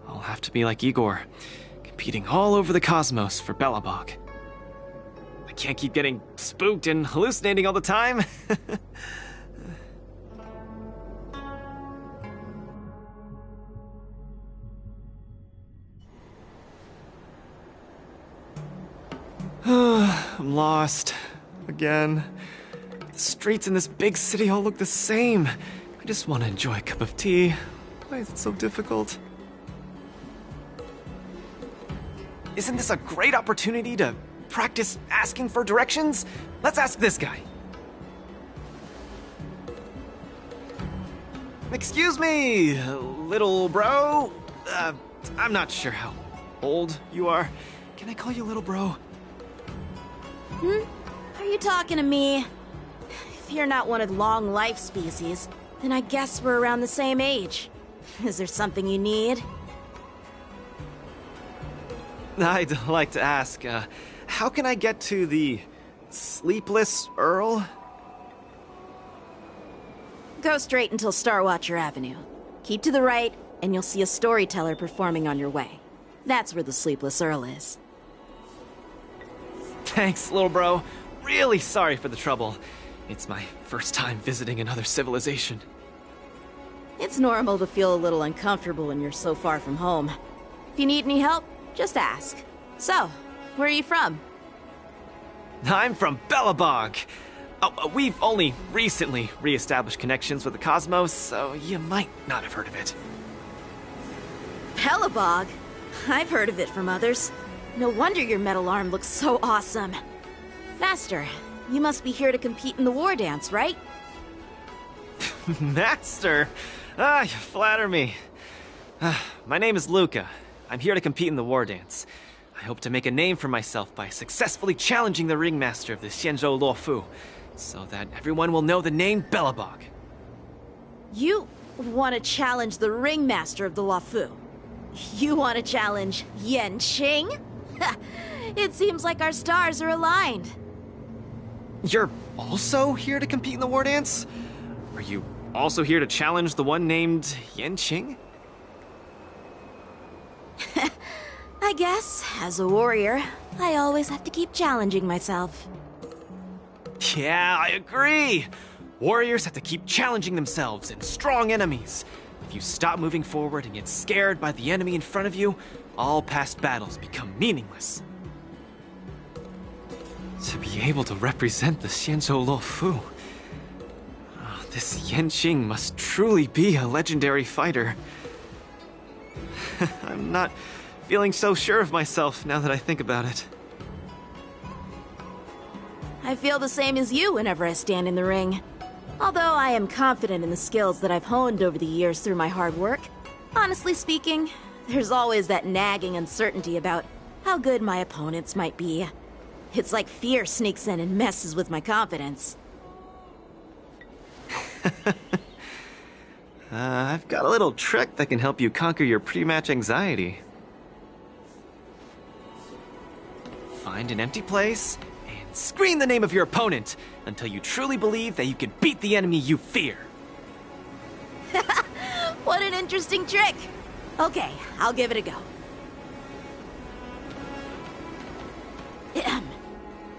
I'll have to be like Igor, competing all over the cosmos for Belobog. I can't keep getting spooked and hallucinating all the time. I'm lost. Again. The streets in this big city all look the same. I just want to enjoy a cup of tea. Why is it so difficult? Isn't this a great opportunity to practice asking for directions? Let's ask this guy. Excuse me, little bro? I'm not sure how old you are. Can I call you little bro? Are you talking to me? If you're not one of the long life species, then I guess we're around the same age. Is there something you need? I'd like to ask, how can I get to the Sleepless Earl? Go straight until Starwatcher Avenue. Keep to the right, and you'll see a storyteller performing on your way. That's where the Sleepless Earl is. Thanks, little bro. Really sorry for the trouble. It's my first time visiting another civilization. It's normal to feel a little uncomfortable when you're so far from home. If you need any help, just ask. So, where are you from? I'm from Belobog. Oh, we've only recently re-established connections with the cosmos, so you might not have heard of it. Belobog? I've heard of it from others. No wonder your metal arm looks so awesome. Master, you must be here to compete in the war dance, right? Master? You flatter me. My name is Luca. I'm here to compete in the war dance. I hope to make a name for myself by successfully challenging the ringmaster of the Xianzhou Luofu, so that everyone will know the name Belobog. You want to challenge the ringmaster of the Luofu? You want to challenge Yanqing? It seems like our stars are aligned. You're also here to compete in the war dance? Are you also here to challenge the one named Yanqing? I guess, as a warrior, I always have to keep challenging myself. Yeah, I agree! Warriors have to keep challenging themselves and strong enemies. If you stop moving forward and get scared by the enemy in front of you, all past battles become meaningless. To be able to represent the Xianzhou Luofu, this Yanqing must truly be a legendary fighter. I'm not feeling so sure of myself now that I think about it. I feel the same as you whenever I stand in the ring. Although I am confident in the skills that I've honed over the years through my hard work, honestly speaking, there's always that nagging uncertainty about how good my opponents might be. It's like fear sneaks in and messes with my confidence. I've got a little trick that can help you conquer your pre-match anxiety. Find an empty place and scream the name of your opponent until you truly believe that you can beat the enemy you fear. What an interesting trick! Okay, I'll give it a go.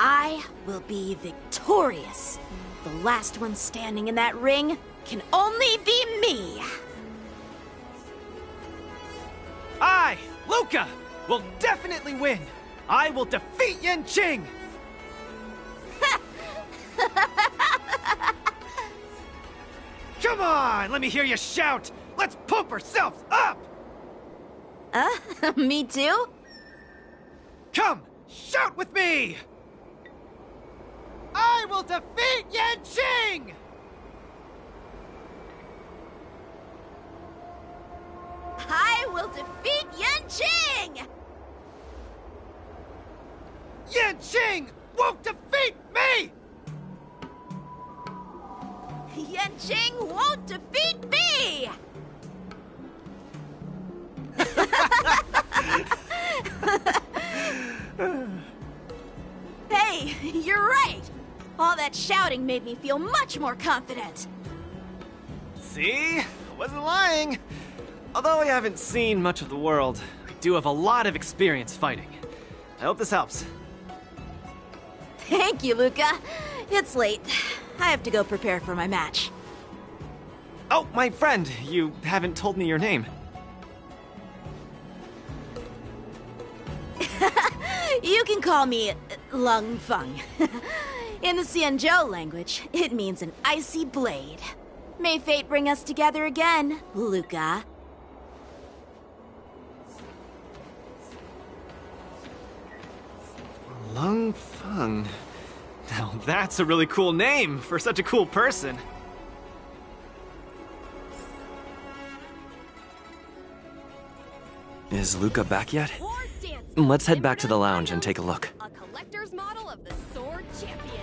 I will be victorious. The last one standing in that ring can only be me. I, Luca, will definitely win. I will defeat Yanqing. Come on, let me hear you shout. Let's pump ourselves up. Me too? Come, shout with me. I will defeat Yanqing! will defeat Yanqing! Yanqing won't defeat me! Yanqing won't defeat me! Hey, you're right! All that shouting made me feel much more confident. See? I wasn't lying. Although I haven't seen much of the world, I do have a lot of experience fighting. I hope this helps. Thank you, Luca. It's late. I have to go prepare for my match. Oh, my friend, you haven't told me your name. You can call me Lung Feng. In the Xianzhou language, it means an icy blade. May fate bring us together again, Luca. Lung Feng. Now that's a really cool name for such a cool person. Is Luca back yet? Let's head back to the lounge and take a look. A collector's model of the Sword Champion.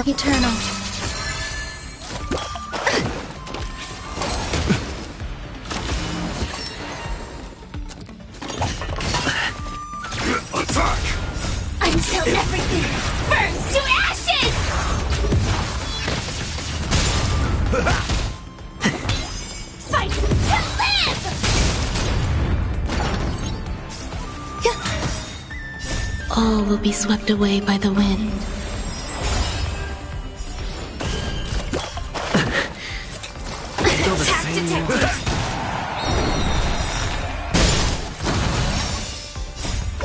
Eternal. Attack! Until everything burns to ashes! Fight to live! All will be swept away by the wind. Attack detected!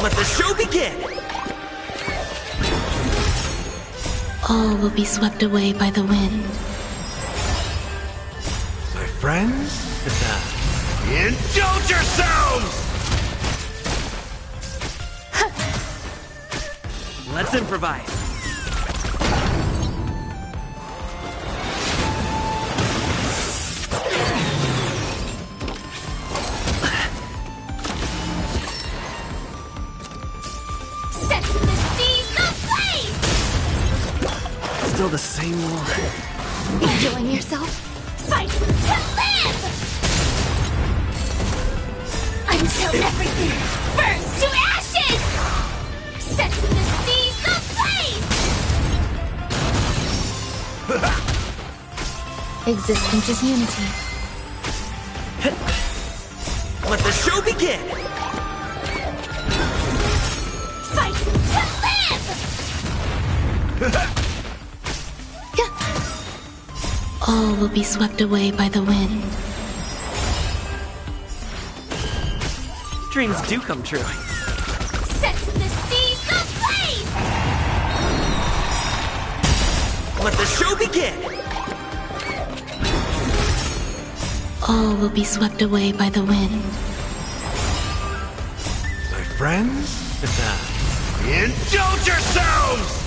Let the show begin! All will be swept away by the wind. My friends, indulge yourselves! Let's improvise. Set the seas ablaze! Still the same one. Enjoying yourself? Fight to live! Until everything burns to ashes! Set the seas ablaze! Existence is unity. Let the show begin! Fight to live! All will be swept away by the wind. Dreams do come true. Set the seas ablaze! Let the show begin! All will be swept away by the wind. My friends, indulge yourselves!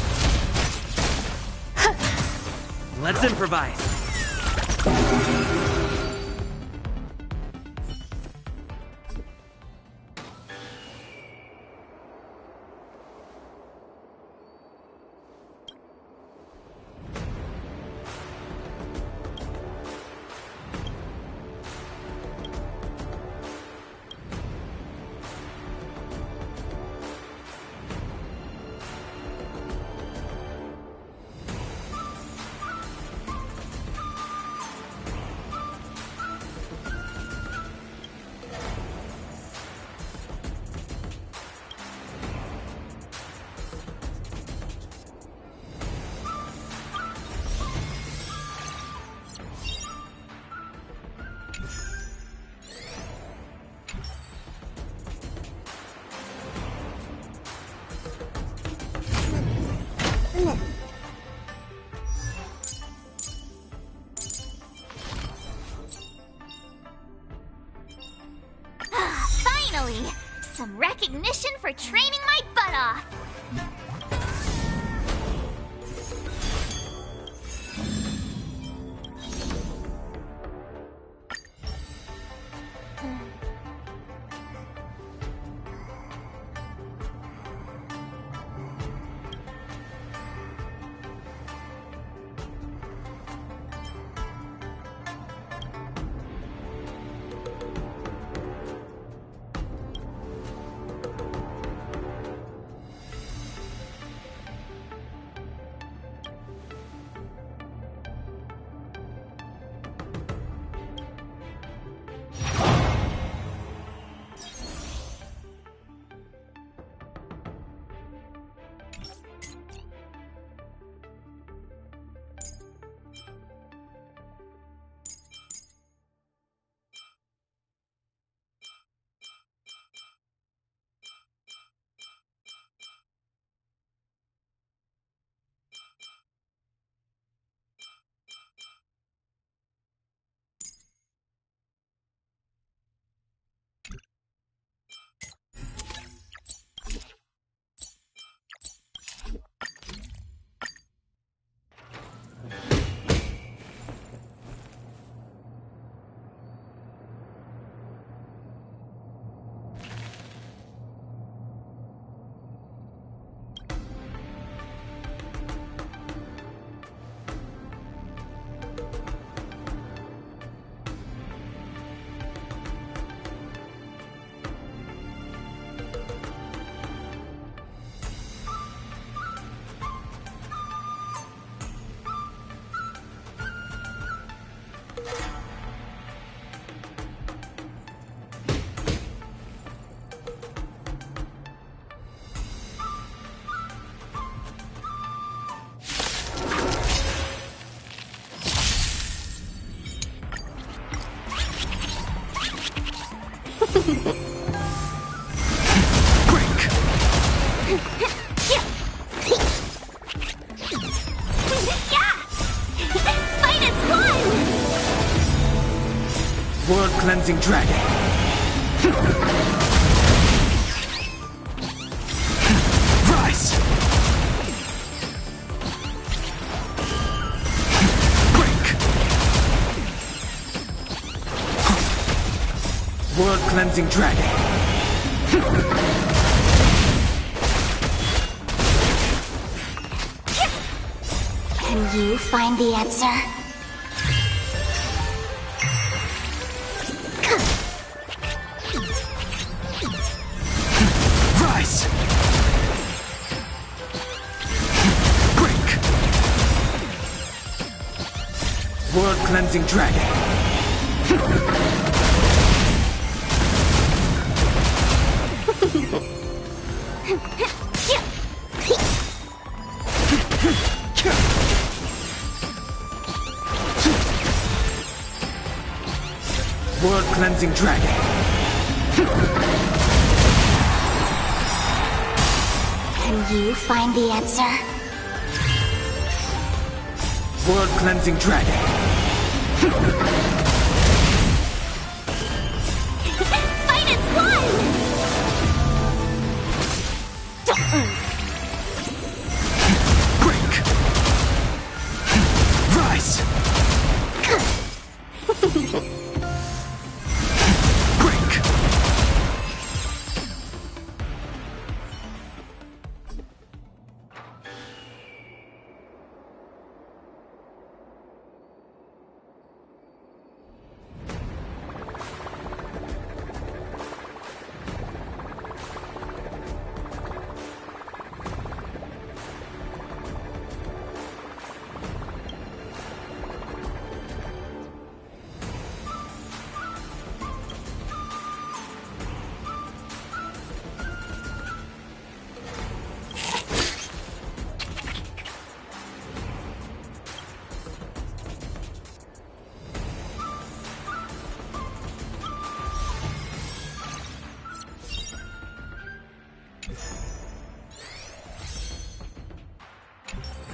Let's improvise. Finally! Some recognition for training my butt off! Fight is won! World Cleansing Dragon. Rise! Break! World Cleansing Dragon. Can you find the answer? Rise! Break! World Cleansing Dragon. World Cleansing Dragon. Can you find the answer? World Cleansing Dragon. Fight is won! Break! Rise! Break!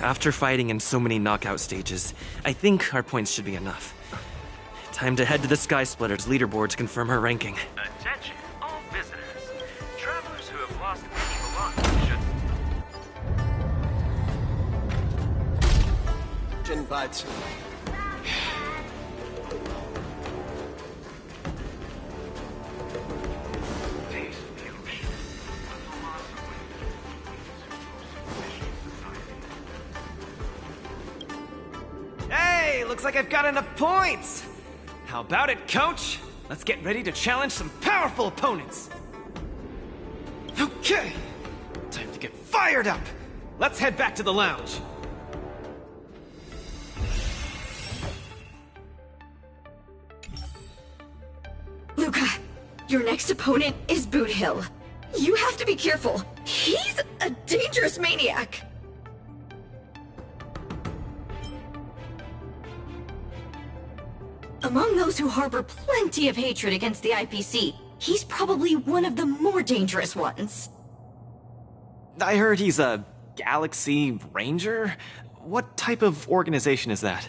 After fighting in so many knockout stages, I think our points should be enough. Time to head to the Sky Splitter's leaderboard to confirm her ranking. Attention, all visitors. Travelers who have lost any belongings should... But... Hey, looks like I've got enough points! How about it, coach? Let's get ready to challenge some powerful opponents! Okay! Time to get fired up! Let's head back to the lounge! Luca, your next opponent is Boot Hill. You have to be careful. He's a dangerous maniac. Among those who harbor plenty of hatred against the IPC, he's probably one of the more dangerous ones. I heard he's a Galaxy Ranger? What type of organization is that?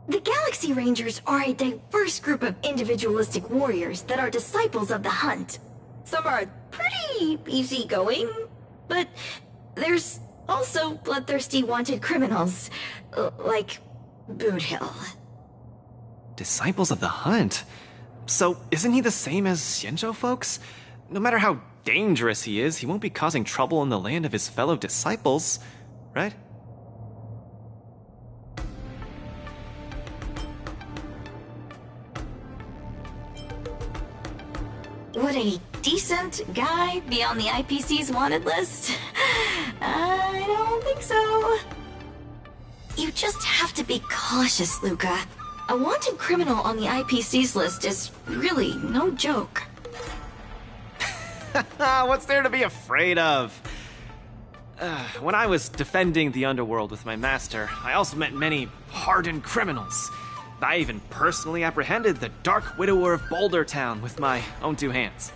The Galaxy Rangers are a diverse group of individualistic warriors that are disciples of the hunt. Some are pretty easygoing, but there's also bloodthirsty wanted criminals, like Boot Hill. Disciples of the Hunt? So isn't he the same as Xianzhou folks? No matter how dangerous he is, he won't be causing trouble in the land of his fellow disciples, right? Would a decent guy be on the IPC's wanted list? I don't think so. You just have to be cautious, Luca. A wanted criminal on the IPC's list is really no joke. What's there to be afraid of? When I was defending the underworld with my master, I also met many hardened criminals. I even personally apprehended the Dark Widower of Boulder Town with my own two hands.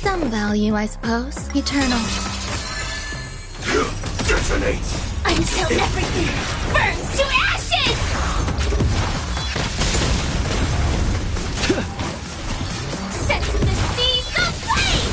Some value, I suppose. Eternal. Detonate! Until everything burns to ashes! Set the seas aflame!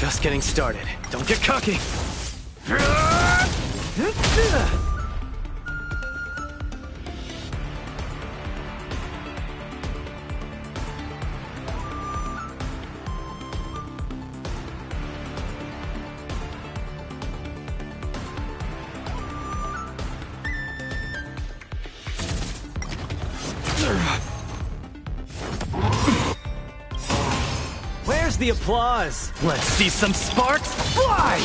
Just getting started. Don't get cocky. Where's the applause? Let's see some sparks fly!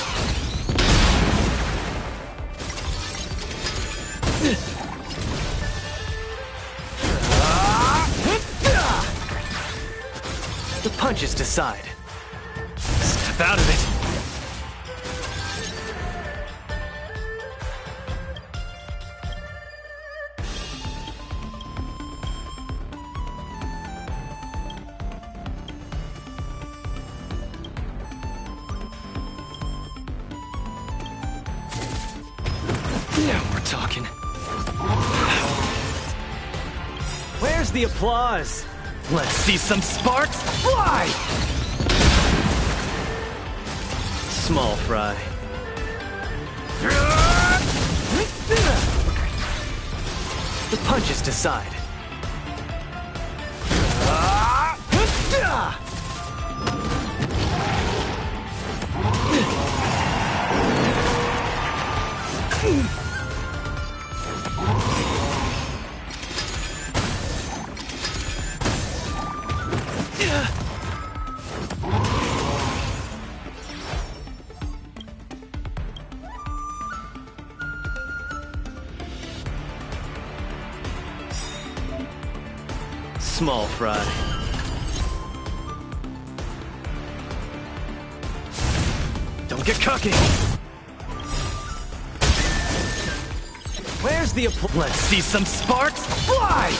The punches decide. Step out of it. Now we're talking. Where's the applause? Let's see some sparks fly! Small fry. The punches decide. Small fry. Don't get cocky. Where's the applause? Let's see some sparks fly!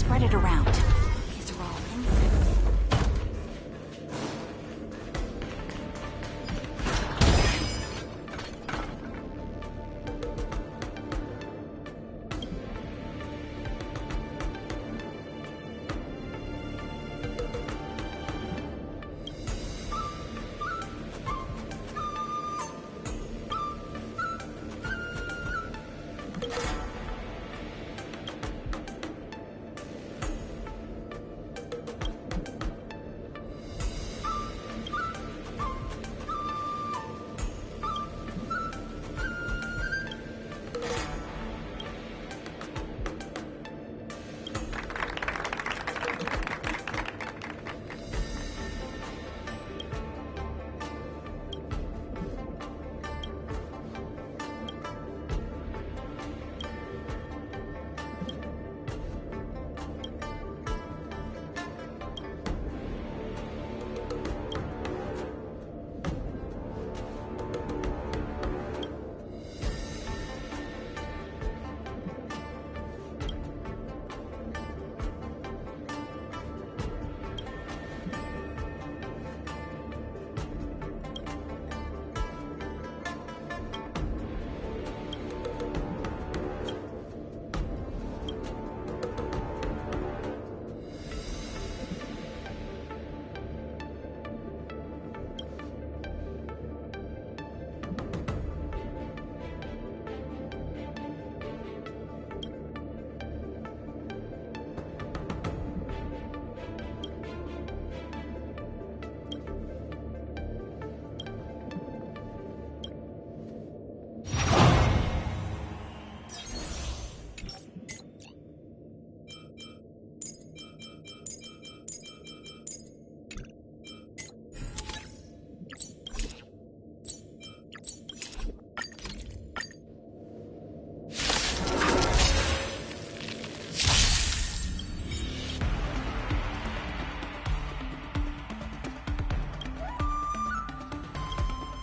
spread it around. These are all insects.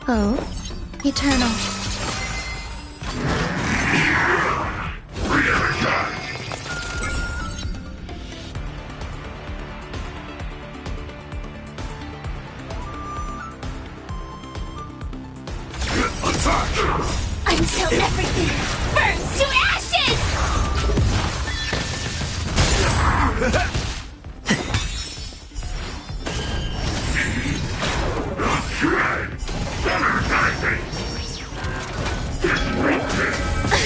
Oh, eternal. Until everything burns to ashes!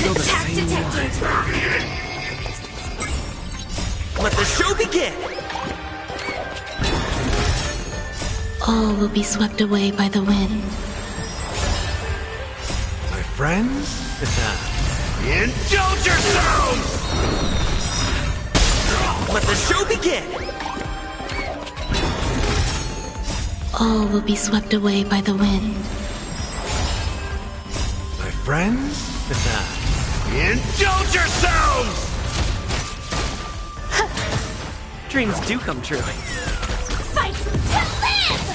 Attack detected! Let the show begin! All will be swept away by the wind. My friends? Indulge yourselves! Let the show begin! All will be swept away by the wind. My friends? Indulge yourselves! Dreams do come true. Fight to live!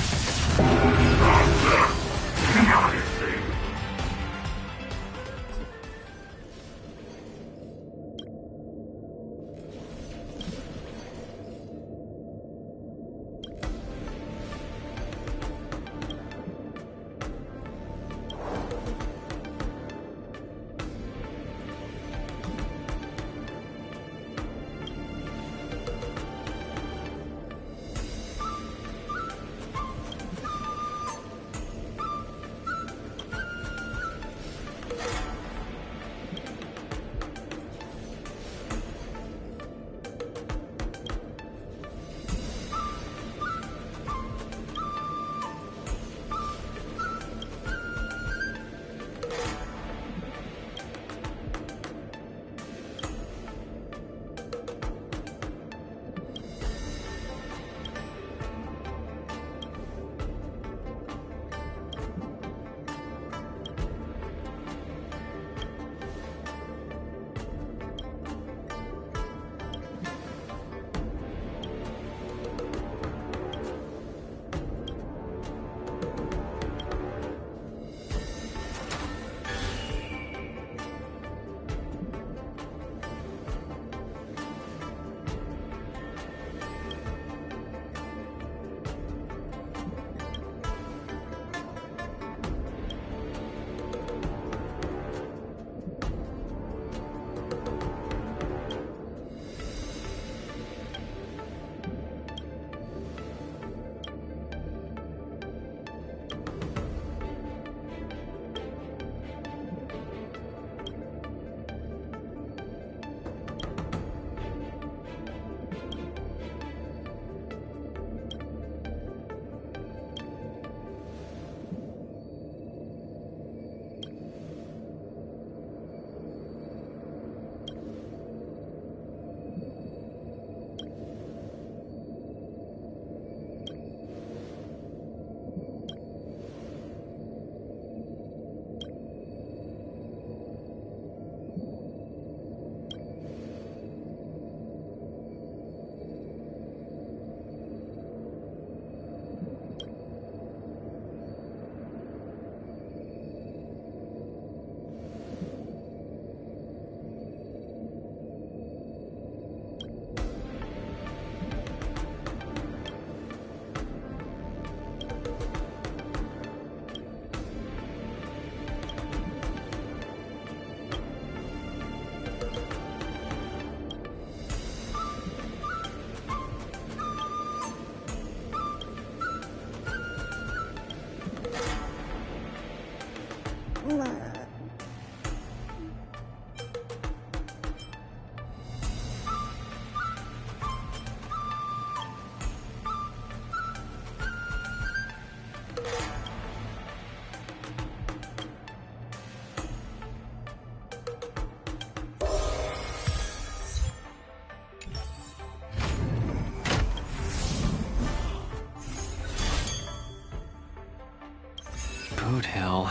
Hill.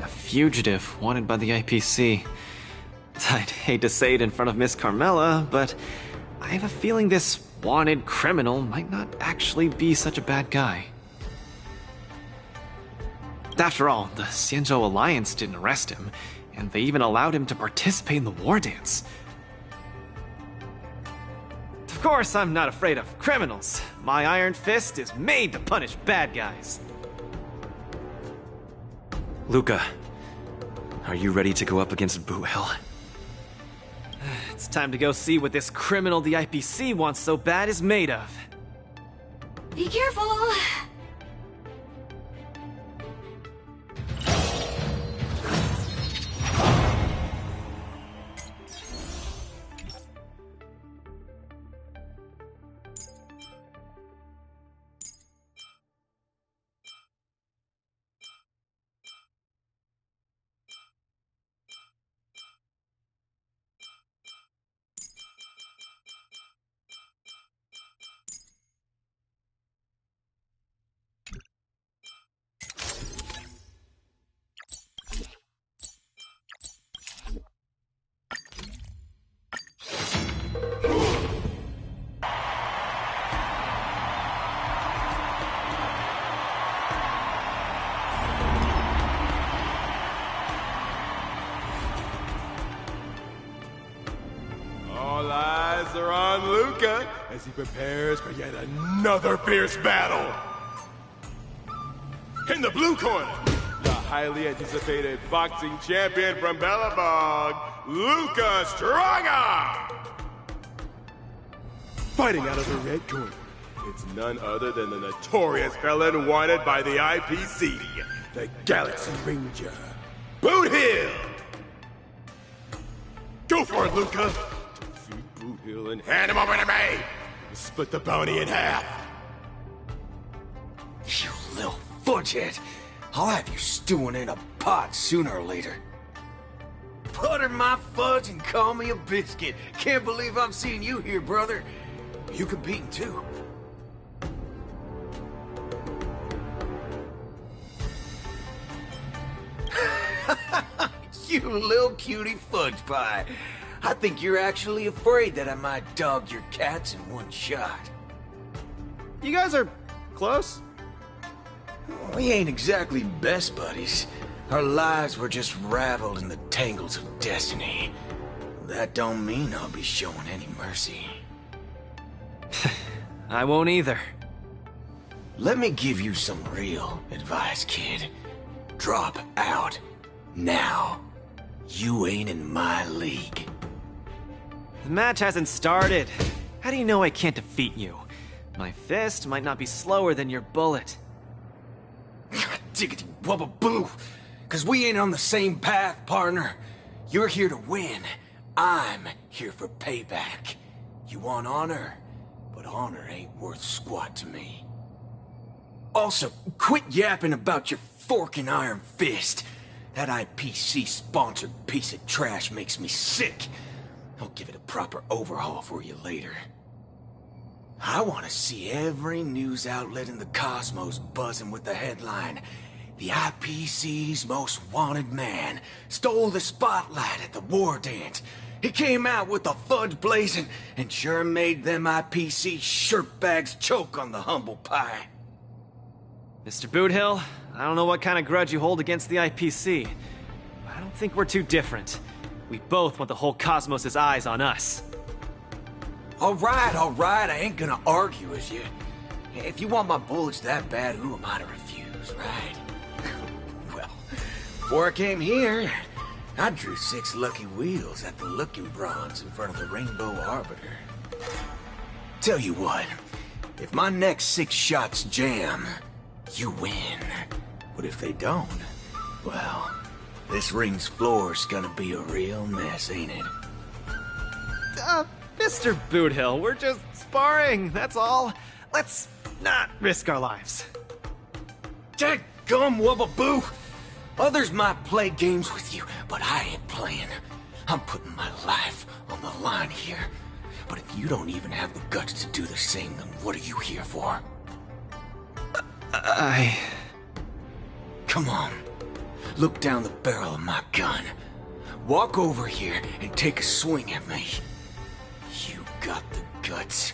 A fugitive wanted by the IPC. I'd hate to say it in front of Miss Carmela, but I have a feeling this wanted criminal might not actually be such a bad guy. After all, the Xianzhou Alliance didn't arrest him, and they even allowed him to participate in the war dance. Of course, I'm not afraid of criminals. My iron fist is made to punish bad guys. Luca, are you ready to go up against Boot Hill? It's time to go see what this criminal the IPC wants so bad is made of. Be careful! All eyes are on Luca as he prepares for yet another fierce battle. In the blue corner, the highly anticipated boxing champion from Belobog, Luca Stronga! Fighting out of the red corner, it's none other than the notorious felon wanted by the IPC, the Galaxy Ranger, Boot Hill! Go for it, Luca! Boot Hill and hand him over to me! Split the bounty in half! You little fudgehead! I'll have you stewing in a pot sooner or later. Butter my fudge and call me a biscuit. Can't believe I'm seeing you here, brother. You competing too. You little cutie fudge pie. I think you're actually afraid that I might dog your cats in one shot. You guys are close? We ain't exactly best buddies. Our lives were just raveled in the tangles of destiny. That don't mean I'll be showing any mercy. I won't either. Let me give you some real advice, kid. Drop out. Now. You ain't in my league. The match hasn't started. How do you know I can't defeat you? My fist might not be slower than your bullet. Diggity wubba boo! Cause we ain't on the same path, partner. You're here to win. I'm here for payback. You want honor? But honor ain't worth squat to me. Also, quit yapping about your forking iron fist. That IPC-sponsored piece of trash makes me sick. I'll give it a proper overhaul for you later. I want to see every news outlet in the cosmos buzzing with the headline, "The IPC's most wanted man stole the spotlight at the war dance. He came out with the fudge blazing and sure made them IPC shirtbags choke on the humble pie." Mr. Boot Hill, I don't know what kind of grudge you hold against the IPC, but I don't think we're too different. We both want the whole cosmos' eyes on us. All right, I ain't gonna argue with you. If you want my bullets that bad, who am I to refuse, right? Well, before I came here, I drew 6 lucky wheels at the Looking Bronze in front of the Rainbow Arbiter. Tell you what, if my next 6 shots jam, you win. But if they don't, well, this ring's floor's gonna be a real mess, ain't it? Mr. Boot Hill, we're just sparring, that's all. Let's not risk our lives. Dadgum wubba boo! Others might play games with you, but I ain't playing. I'm putting my life on the line here. But if you don't even have the guts to do the same, then what are you here for? Come on. look down the barrel of my gun. Walk over here and take a swing at me. You got the guts.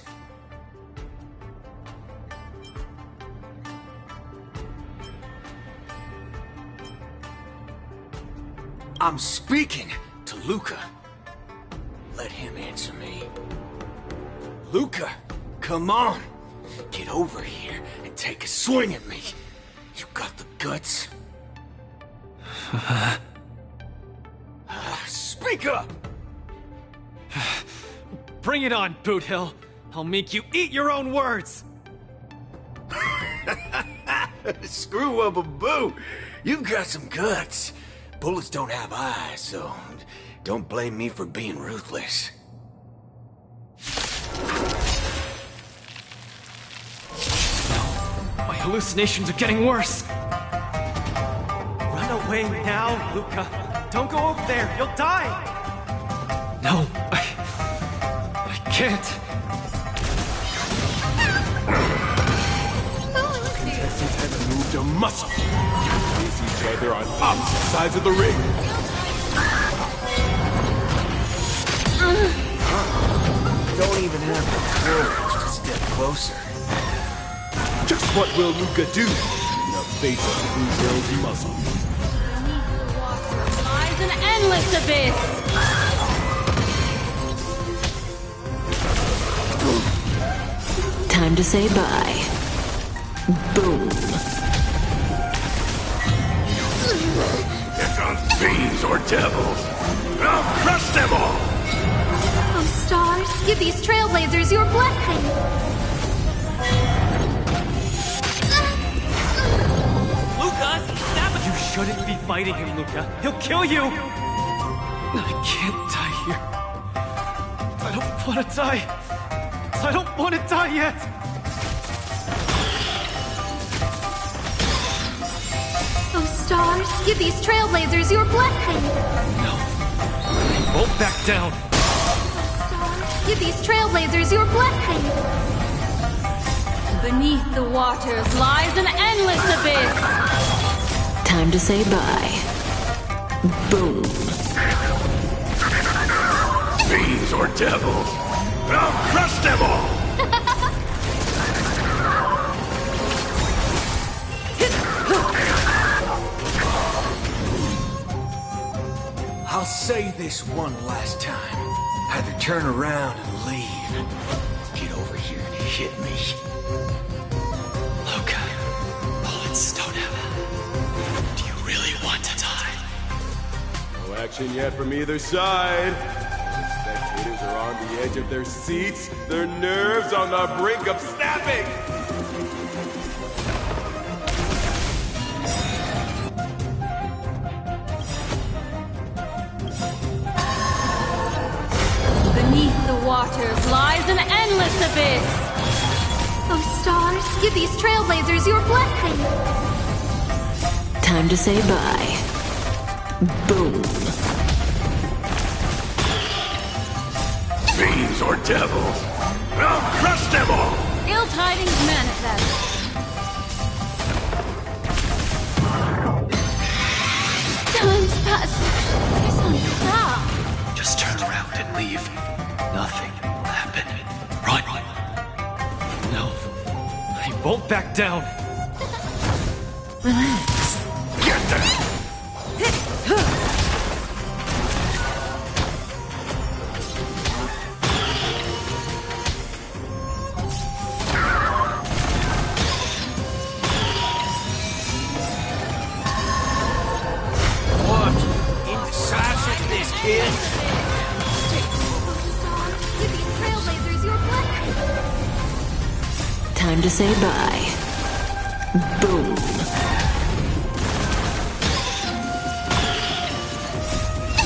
I'm speaking to Luca. Let him answer me. Luca, come on. Get over here and take a swing at me. You got the guts. Speak up! Bring it on, Boot Hill. I'll make you eat your own words. Screw up a boo. You've got some guts. Bullets don't have eyes, so don't blame me for being ruthless. My hallucinations are getting worse. Run away now, Luca. Don't go over there. You'll die. No, I can't. Contestants haven't moved a muscle. You face each other on opposite sides of the ring. Don't even have the courage to step closer. Just what will Luca do in the face of Boot Hill's muscle? Lies an endless abyss! Time to say bye. Boom. Here comes fiends or devils. I'll crush them all! Oh, stars, give these trailblazers your blessing! Luca, snap it! You shouldn't be fighting him, Luca. He'll kill you! I can't die here. I don't want to die. I don't want to die yet! Oh, stars, give these trailblazers your blessing! No. I won't back down. Stars, give these trailblazers your blessing! Beneath the waters lies an endless abyss! Time to say bye. Boom. Fiends or devils. I'll crush them all! I'll say this one last time. Either turn around and leave. Get over here and hit me. Luca, bullets don't have. Do you really want to die? No action yet from either side. The spectators are on the edge of their seats, their nerves on the brink of snapping. Beneath the waters lies an endless abyss! Oh, stars, give these trailblazers your blessing! Time to say bye. Boom. Fiends or devils. I'll crush them all! Ill tidings manifest. Time's passing. There's no stop. Just turn around and leave. Nothing will happen. Run. No. I won't back down. Relax. Get them! What? Indecisive, this kid? Give these trailblazers your blessing! Time to say bye. Boom.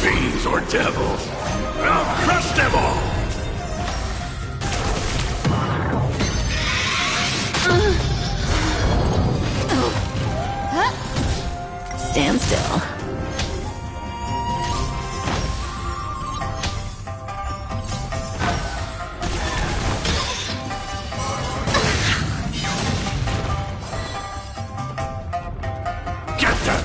Fiends or devils. I'll crush them all! Stand still. Get them!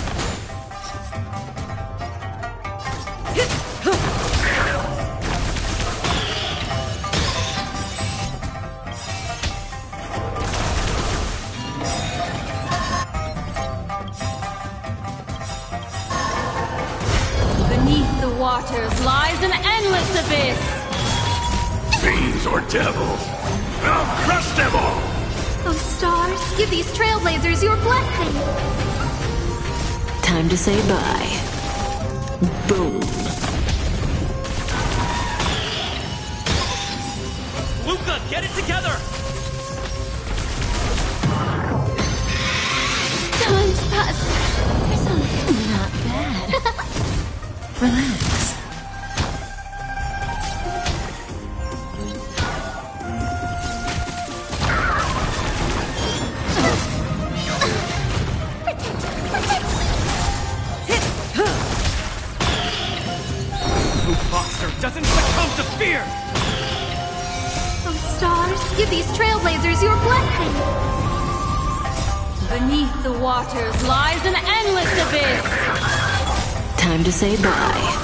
Fiends or devils, I'll crush them all! Oh, stars, give these trailblazers your blessing! Time to say bye. Boom. Luca, get it together! Time's passed. Not bad. Relax. Boxer doesn't succumb to fear! Oh, stars, give these trailblazers your blessing! Beneath the waters lies an endless abyss! Time to say bye.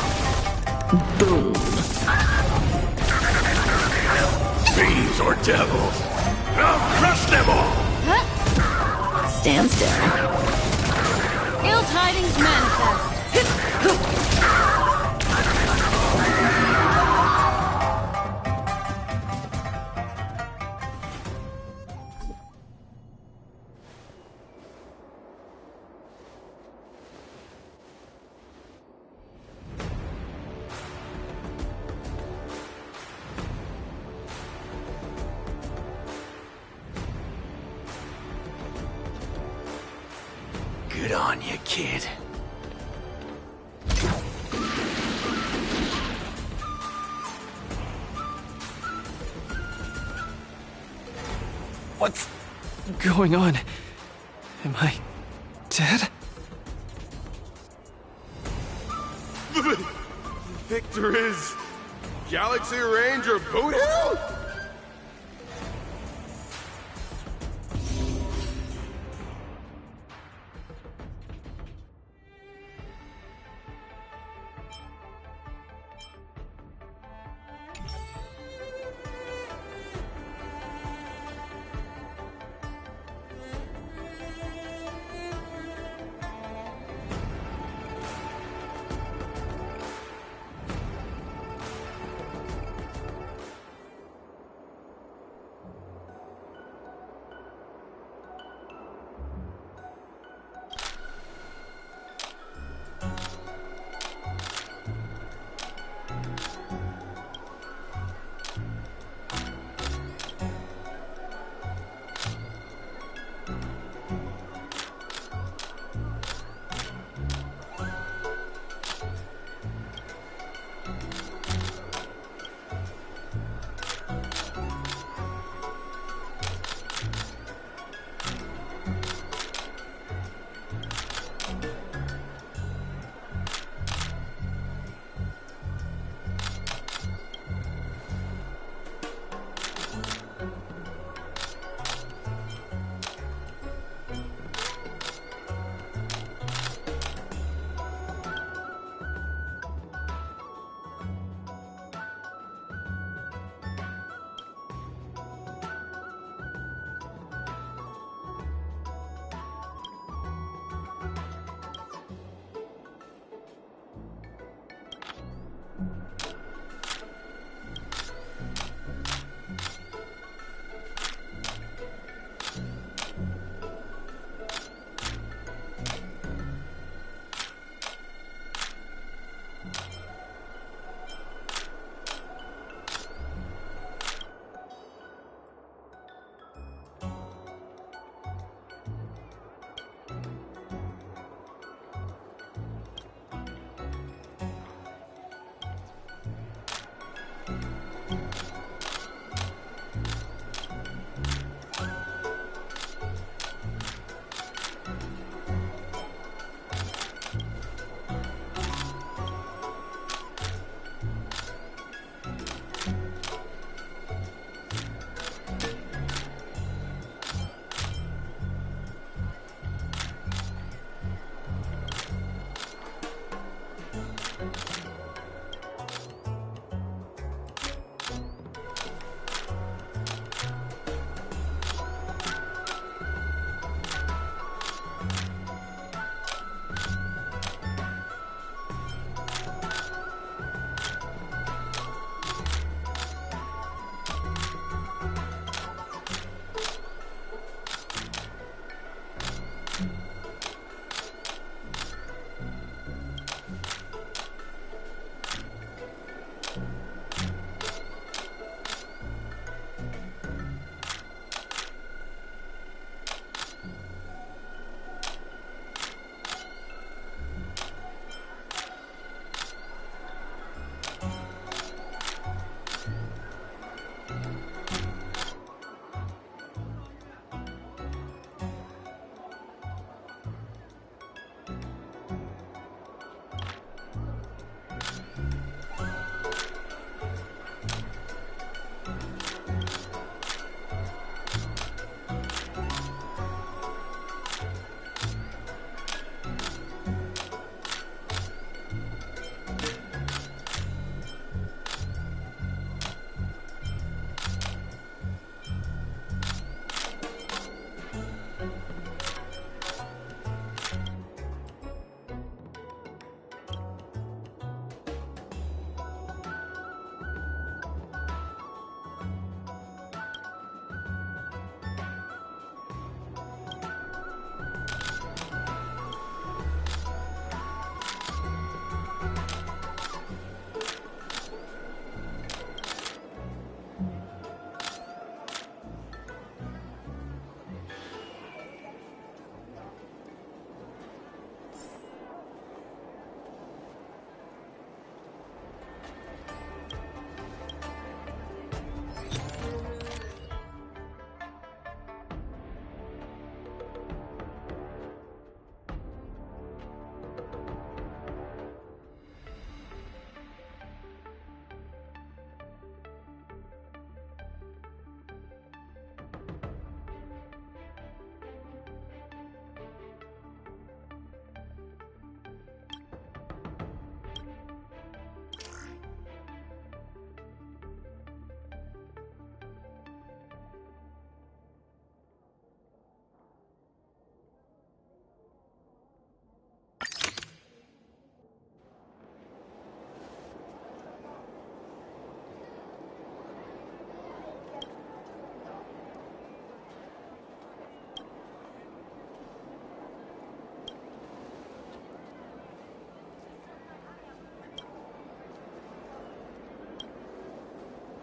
Boom. Fiends or devils, I'll crush them all! Stand still. Ill tidings manifest! Good on you, kid. What's going on? Am I dead? Victor is Galaxy Ranger Boot Hill?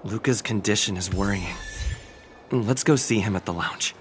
Luca's condition is worrying. Let's go see him at the lounge.